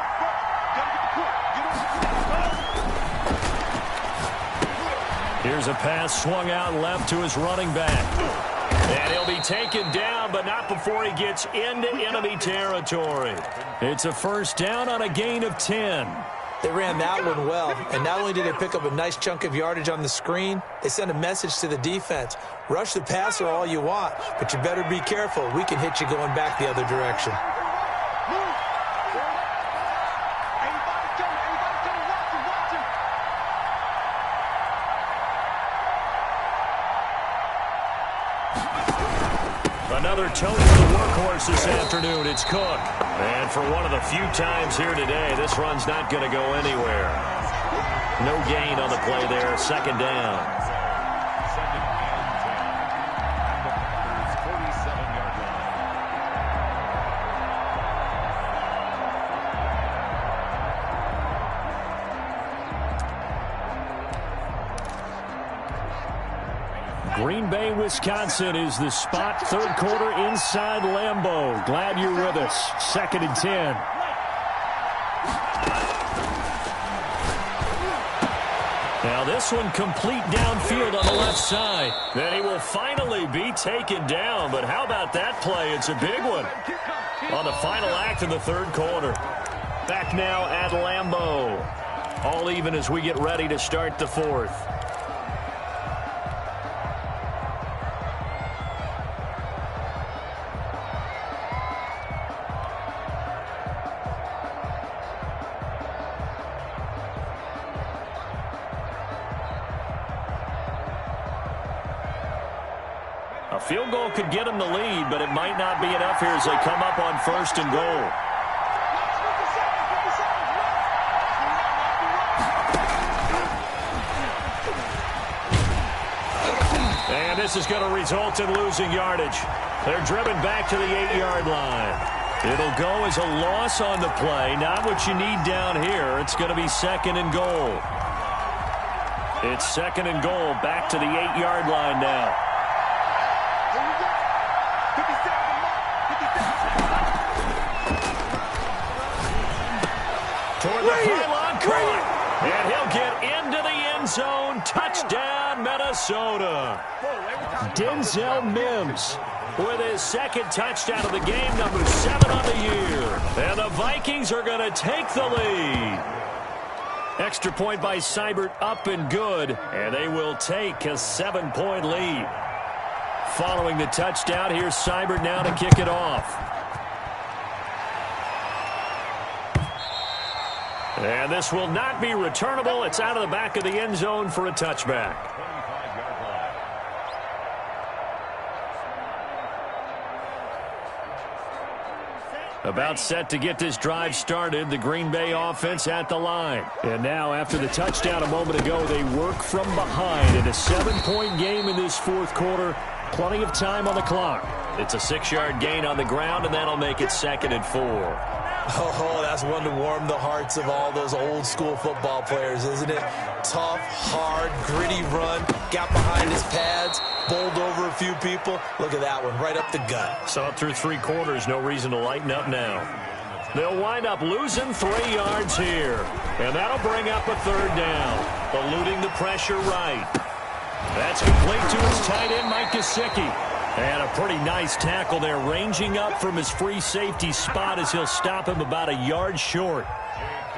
Here's a pass swung out left to his running back. And he'll be taken down, but not before he gets into enemy territory. It's a 1st down on a gain of 10. They ran that one well, and not only did they pick up a nice chunk of yardage on the screen, they sent a message to the defense. Rush the passer all you want, but you better be careful. We can hit you going back the other direction. Another total to the workhorse this afternoon. It's Cook. And for one of the few times here today, this run's not going to go anywhere. No gain on the play there. 2nd down. Green Bay, Wisconsin is the spot. 3rd quarter inside Lambeau. Glad you're with us. 2nd and 10. Now this one complete downfield on the left side. Then he will finally be taken down. But how about that play? It's a big one on the final act of the 3rd quarter. Back now at Lambeau. All even as we get ready to start the 4th. A field goal could get them the lead, but it might not be enough here as they come up on 1st and goal. And this is going to result in losing yardage. They're driven back to the 8-yard line. It'll go as a loss on the play, not what you need down here. It's going to be 2nd and goal. It's 2nd and goal, back to the 8-yard line now. Toward the pylon, caught. And he'll get into the end zone. Touchdown, Minnesota. Denzel Mims with his second touchdown of the game, number 7 on the year. And the Vikings are going to take the lead. Extra point by Seibert, up and good. And they will take a 7-point lead. Following the touchdown, here's Seibert now to kick it off. And this will not be returnable. It's out of the back of the end zone for a touchback. About set to get this drive started, the Green Bay offense at the line. And now, after the touchdown a moment ago, they work from behind in a 7-point game in this fourth quarter. Plenty of time on the clock. It's a 6-yard gain on the ground, and that'll make it 2nd and 4. Oh, that's one to warm the hearts of all those old-school football players, isn't it? Tough, hard, gritty run, got behind his pads, bowled over a few people. Look at that one, right up the gut. Saw it through 3 quarters, no reason to lighten up now. They'll wind up losing 3 yards here, and that'll bring up a 3rd down. Eluding the pressure right. That's complete to his tight end, Mike Gesicki. And a pretty nice tackle there, ranging up from his free safety spot as he'll stop him about a yard short.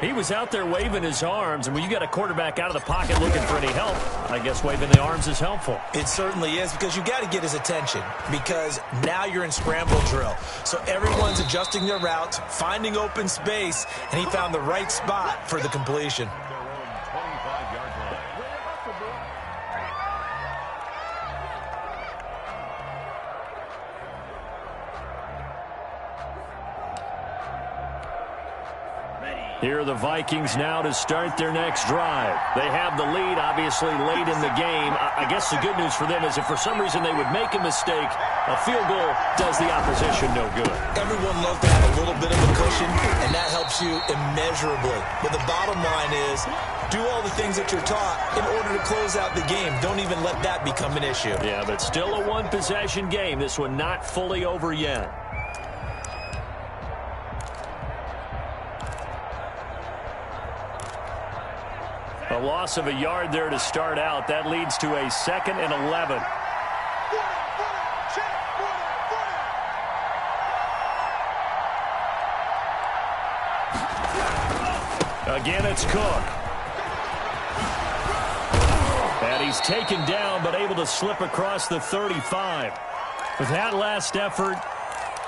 He was out there waving his arms, and when you got a quarterback out of the pocket looking for any help, I guess waving the arms is helpful. It certainly is, because you got to get his attention, because now you're in scramble drill. So everyone's adjusting their routes, finding open space, and he found the right spot for the completion. Here are the Vikings now to start their next drive. They have the lead, obviously, late in the game. I guess the good news for them is if for some reason they would make a mistake, a field goal does the opposition no good. Everyone loves to have a little bit of a cushion, and that helps you immeasurably. But the bottom line is, do all the things that you're taught in order to close out the game. Don't even let that become an issue. Yeah, but still a one-possession game. This one not fully over yet. A loss of a yard there to start out. That leads to a 2nd and 11. Again, it's Cook. And he's taken down, but able to slip across the 35. With that last effort,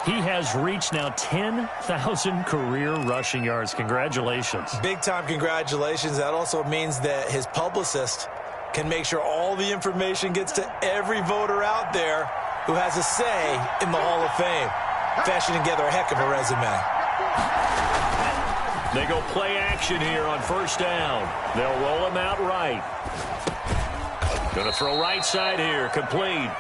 he has reached now 10,000 career rushing yards. Congratulations. Big-time congratulations. That also means that his publicist can make sure all the information gets to every voter out there who has a say in the Hall of Fame. Fashioning together a heck of a resume. They go play action here on 1st down. They'll roll him out right. Going to throw right side here. Complete.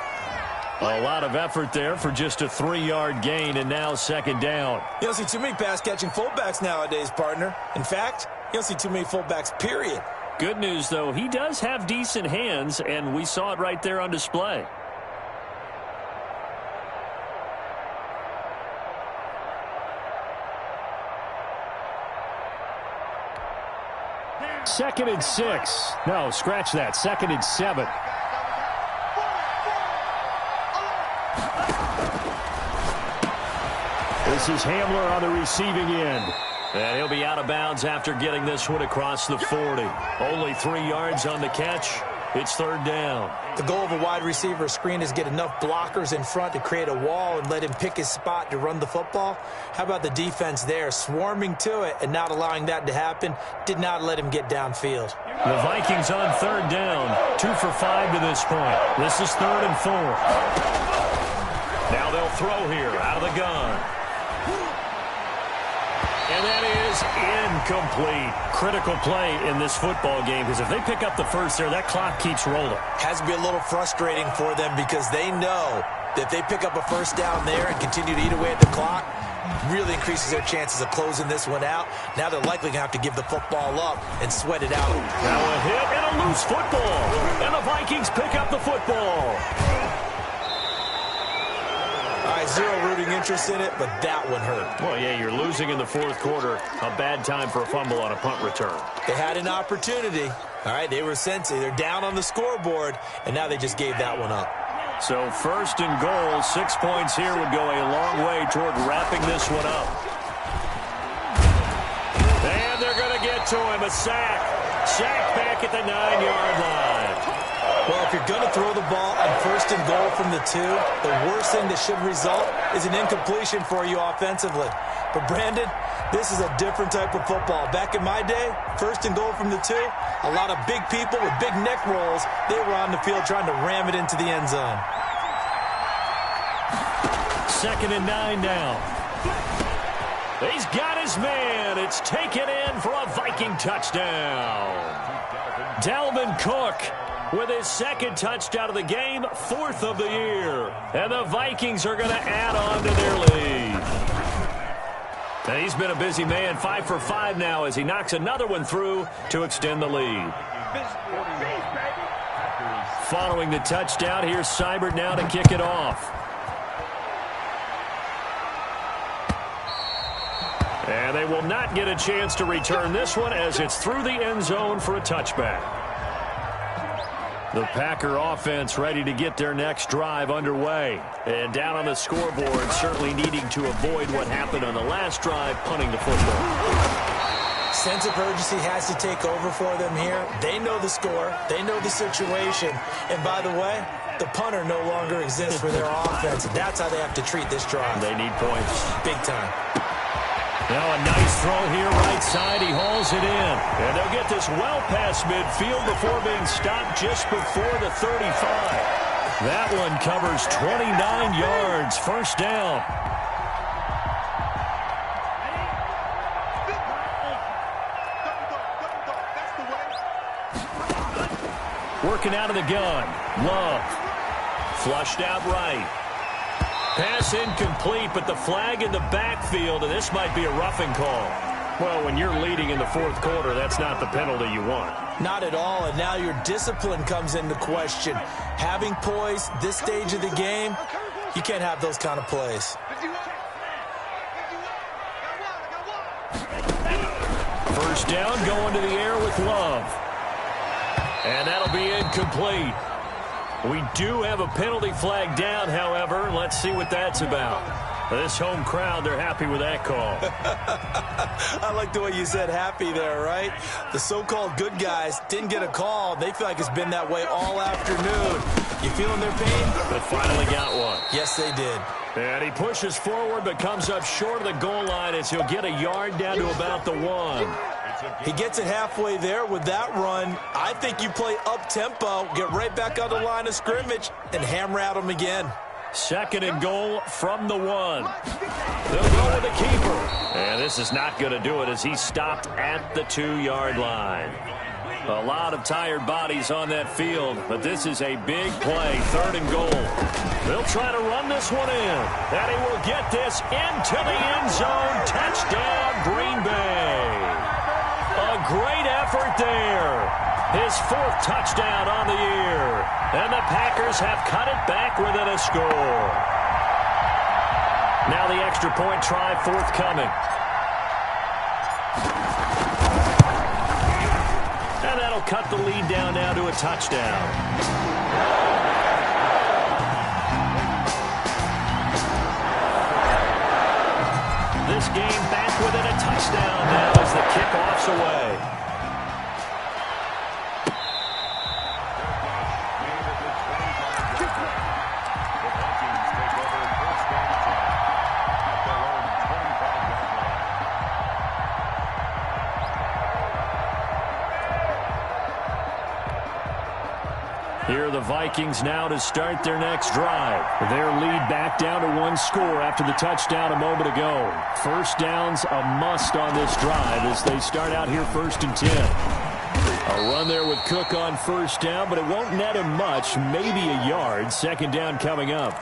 A lot of effort there for just a 3-yard gain, and now 2nd down. You don't see too many pass-catching fullbacks nowadays, partner. In fact, you don't see too many fullbacks, period. Good news, though, he does have decent hands, and we saw it right there on display. Second and 6. No, scratch that. 2nd and 7. This is Hamler on the receiving end. And he'll be out of bounds after getting this one across the 40. Only 3 yards on the catch. It's 3rd down. The goal of a wide receiver screen is get enough blockers in front to create a wall and let him pick his spot to run the football. How about the defense there, swarming to it and not allowing that to happen? Did not let him get downfield. The Vikings on 3rd down. 2 for 5 to this point. This is 3rd and 4. Now they'll throw here out of the gun. And that is incomplete. Critical play in this football game, because if they pick up the first there, that clock keeps rolling. Has to be a little frustrating for them, because they know that if they pick up a 1st down there and continue to eat away at the clock, really increases their chances of closing this one out. Now they're likely going to have to give the football up and sweat it out. Now a hit and a loose football. And the Vikings pick up the football. All right, got zero rooting interest in it, but that one hurt. Well, yeah, you're losing in the fourth quarter. A bad time for a fumble on a punt return. They had an opportunity. All right, they were sensing. They're down on the scoreboard, and now they just gave that one up. So first and goal, 6 points here would go a long way toward wrapping this one up. And they're going to get to him. A sack. Sack back at the 9-yard line. Well, if you're going to throw the ball on first and goal from the 2, the worst thing that should result is an incompletion for you offensively. But, Brandon, this is a different type of football. Back in my day, first and goal from the 2, a lot of big people with big neck rolls, they were on the field trying to ram it into the end zone. 2nd and 9 now. He's got his man. It's taken in for a Viking touchdown. Dalvin Cook with his 2nd touchdown of the game, 4th of the year. And the Vikings are going to add on to their lead. And he's been a busy man, 5 for 5 now as he knocks another one through to extend the lead. Following the touchdown, here's Seibert now to kick it off. And they will not get a chance to return this one as it's through the end zone for a touchback. The Packer offense ready to get their next drive underway. And down on the scoreboard, certainly needing to avoid what happened on the last drive, punting the football. Sense of urgency has to take over for them here. They know the score. They know the situation. And by the way, the punter no longer exists for their offense. That's how they have to treat this drive. They need points. Big time. Now a nice throw here right side. He hauls it in. And they'll get this well past midfield before being stopped just before the 35. That one covers 29 yards. First down. Working out of the gun. Love. Flushed out right. Pass incomplete, but the flag in the backfield, and this might be a roughing call. Well, when you're leading in the fourth quarter, that's not the penalty you want. Not at all, and now your discipline comes into question. Having poise this stage of the game, you can't have those kind of plays. First down, going to the air with Love. And that'll be incomplete. We do have a penalty flag down, however. Let's see what that's about. This home crowd, they're happy with that call. I like the way you said happy there, right? The so-called good guys didn't get a call. They feel like it's been that way all afternoon. You feeling their pain? They finally got one. Yes, they did. And he pushes forward but comes up short of the goal line as he'll get a yard down to about the 1. He gets it halfway there with that run. I think you play up-tempo, get right back on the line of scrimmage, and hammer at him again. 2nd and goal from the 1. They'll go with the keeper. And this is not going to do it as he's stopped at the 2-yard line. A lot of tired bodies on that field, but this is a big play, 3rd and goal. They'll try to run this one in, and he will get this into the end zone. Touchdown, Green Bay. A great effort there. His 4th touchdown on the year. And the Packers have cut it back within a score. Now the extra point try forthcoming. And that'll cut the lead down now to a touchdown. This game back within a touchdown now as the kickoff's away. Here are the Vikings now to start their next drive. Their lead back down to 1 score after the touchdown a moment ago. First down's a must on this drive as they start out here 1st and 10. A run there with Cook on first down, but it won't net him much, maybe a yard. 2nd down coming up.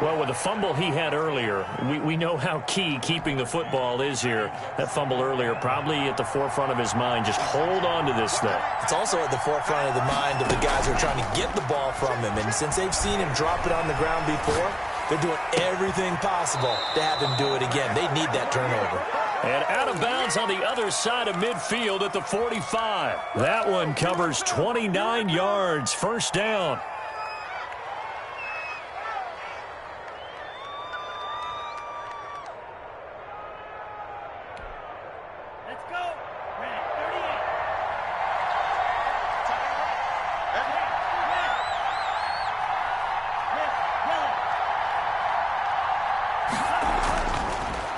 Well, with the fumble he had earlier, we know how key keeping the football is here. That fumble earlier probably at the forefront of his mind. Just hold on to this thing. It's also at the forefront of the mind of the guys who are trying to get the ball from him. And since they've seen him drop it on the ground before, They're doing everything possible to have him do it again. They need that turnover. And out of bounds on the other side of midfield at the 45. That one covers 29 yards. First down. Let's go. Red, 38.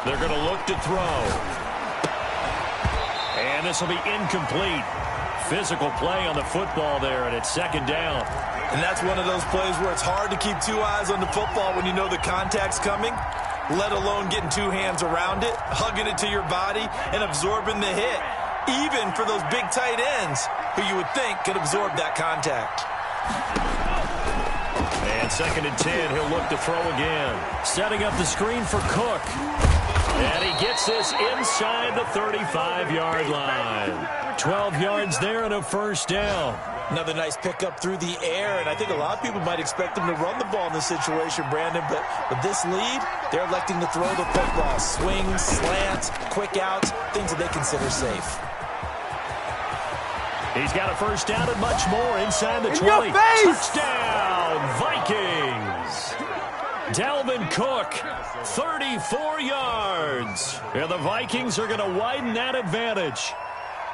They're going to look to throw. And this will be incomplete. Physical play on the football there, and it's second down. And that's one of those plays where it's hard to keep two eyes on the football when you know the contact's coming, let alone getting two hands around it, hugging it to your body, and absorbing the hit, even for those big tight ends who you would think could absorb that contact. And second and 10, he'll look to throw again. Setting up the screen for Cook. And he gets this inside the 35-yard line. 12 yards there and a first down. Another nice pickup through the air, and I think a lot of people might expect them to run the ball in this situation, Brandon, but with this lead, they're electing to throw the football. Swings, slants, quick outs, things that they consider safe. He's got a first down and much more inside the 20. Touchdown, Vikings. Dalvin Cook, 34 yards. And the Vikings are going to widen that advantage.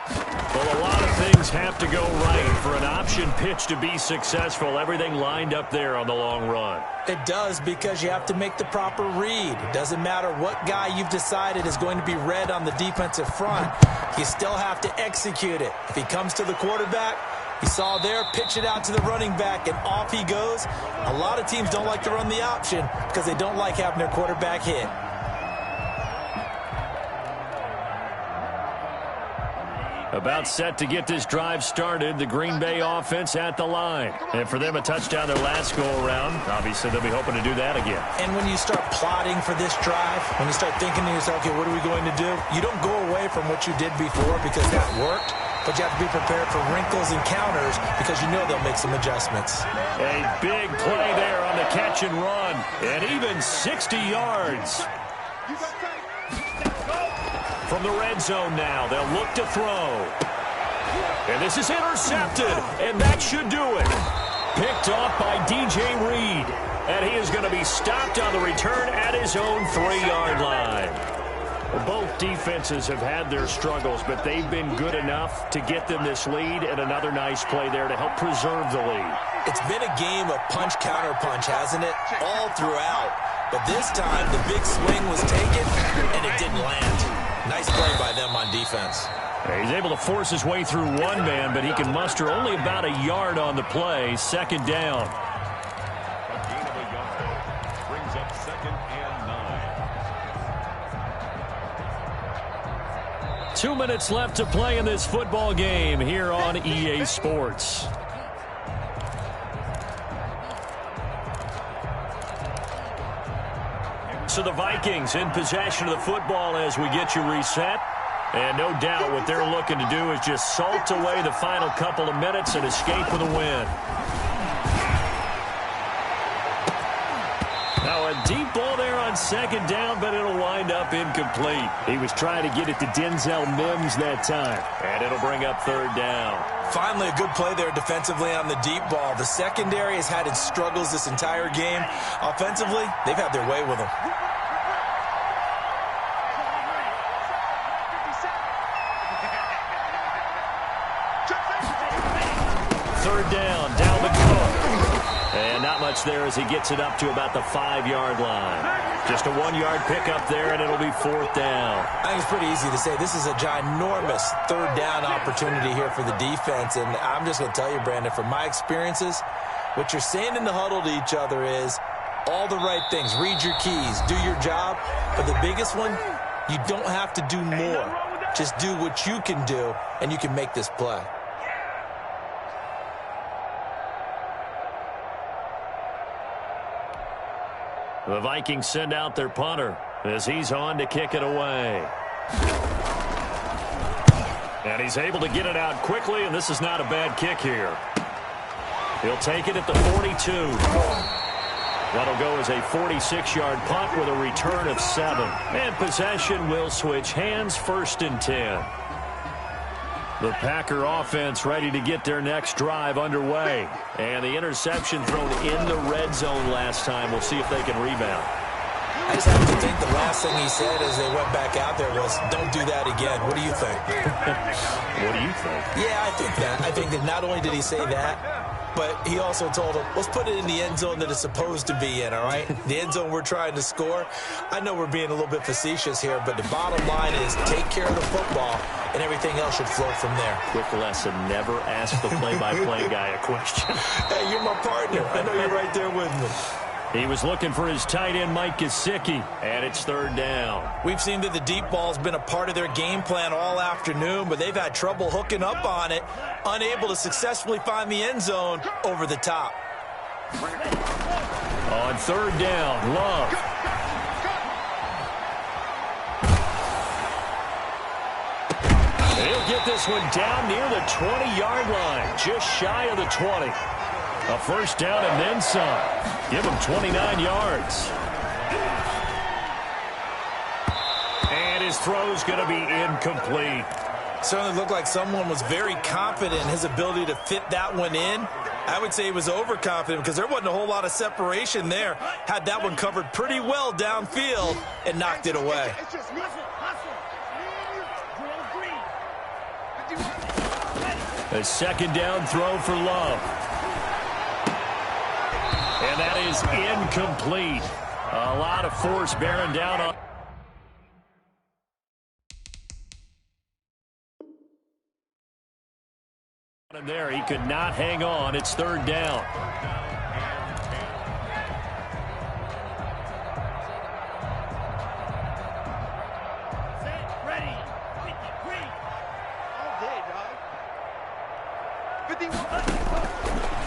Well, a lot of things have to go right for an option pitch to be successful. Everything lined up there on the long run. It does, because you have to make the proper read. It doesn't matter what guy you've decided is going to be read on the defensive front. You still have to execute it. If he comes to the quarterback, you saw there, pitch it out to the running back, and off he goes. A lot of teams don't like to run the option because they don't like having their quarterback hit. About set to get this drive started, the Green Bay offense at the line. And for them, a touchdown their last go-around. Obviously, they'll be hoping to do that again. And when you start plotting for this drive, when you start thinking to yourself, okay, what are we going to do? You don't go away from what you did before because that worked, but you have to be prepared for wrinkles and counters because you know they'll make some adjustments. A big play there on the catch and run, and even 60 yards. From the red zone now, they'll look to throw. And this is intercepted, and that should do it. Picked off by DJ Reed, and he is going to be stopped on the return at his own 3-yard line. Well, both defenses have had their struggles, but they've been good enough to get them this lead, and another nice play there to help preserve the lead. It's been a game of punch-counter-punch, hasn't it? All throughout. But this time, the big swing was taken, and it didn't land. Nice play by them on defense. He's able to force his way through one man, but he can muster only about a yard on the play. Second down. A gain of a yard brings up second and 9. 2 minutes left to play in this football game here on EA Sports. So the Vikings in possession of the football as we get you reset. And no doubt what they're looking to do is just salt away the final couple of minutes and escape with a win. Now a deep ball there on second down, but it'll wind up incomplete. He was trying to get it to Denzel Mims that time. And it'll bring up third down. Finally, a good play there defensively on the deep ball. The secondary has had its struggles this entire game. Offensively, they've had their way with them. Third down, Dalvin Cook. And not much there as he gets it up to about the 5-yard line. Just a 1-yard pickup there, and it'll be fourth down. I think it's pretty easy to say this is a ginormous third down opportunity here for the defense. And I'm just going to tell you, Brandon, from my experiences, what you're saying in the huddle to each other is all the right things. Read your keys, do your job. But the biggest one, you don't have to do more. Just do what you can do, and you can make this play. The Vikings send out their punter as he's on to kick it away. And he's able to get it out quickly, and this is not a bad kick here. He'll take it at the 42. That'll go as a 46-yard punt with a return of 7. And possession will switch hands, 1st and 10. The Packer offense ready to get their next drive underway. And the interception thrown in the red zone last time. We'll see if they can rebound. I just have to think the last thing he said as they went back out there was, don't do that again. What do you think? What do you think? Yeah, I think that. I think that not only did he say that, but he also told them, let's put it in the end zone that it's supposed to be in, all right? The end zone we're trying to score. I know we're being a little bit facetious here, but the bottom line is take care of the football, and everything else should flow from there. Quick lesson, never ask the play-by-play guy a question. Hey, you're my partner. I know you're right there with me. He was looking for his tight end, Mike Gesicki, and it's 3rd down. We've seen that the deep ball's been a part of their game plan all afternoon, but they've had trouble hooking up on it, unable to successfully find the end zone over the top. On 3rd down, Love. He'll get this one down near the 20-yard line, just shy of the 20. A 1st down and then some. Give him 29 yards. And his throw's going to be incomplete. Certainly looked like someone was very confident in his ability to fit that one in. I would say he was overconfident because there wasn't a whole lot of separation there. Had that one covered pretty well downfield and knocked it away. A 2nd down throw for Love. And that is incomplete. A lot of force bearing down on. And there, he could not hang on. It's 3rd down.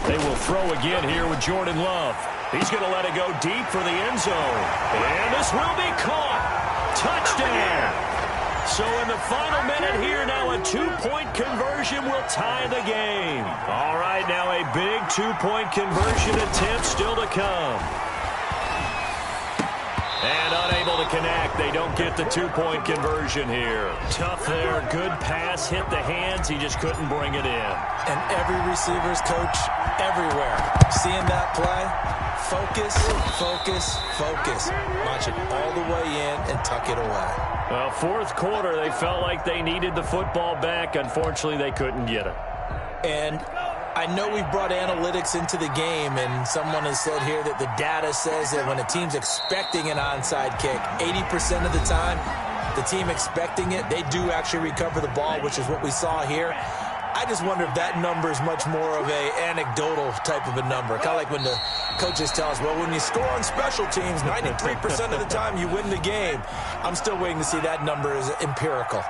They will throw again here with Jordan Love. He's going to let it go deep for the end zone. And this will be caught. Touchdown. So in the final minute here, now a 2-point conversion will tie the game. All right, now a big 2-point conversion attempt still to come. And unable to connect. They don't get the 2-point conversion here. Tough there. Good pass. Hit the hands. He just couldn't bring it in. And every receiver's coach everywhere. Seeing that play, focus, focus, focus. Watch it all the way in and tuck it away. Well, 4th quarter, they felt like they needed the football back. Unfortunately, they couldn't get it. And I know we've brought analytics into the game, and someone has said here that the data says that when a team's expecting an onside kick, 80% of the time, the team expecting it, they do actually recover the ball, which is what we saw here. I just wonder if that number is much more of a anecdotal type of a number. Kind of like when the coaches tell us, well, when you score on special teams, 93% of the time you win the game. I'm still waiting to see that number as empirical.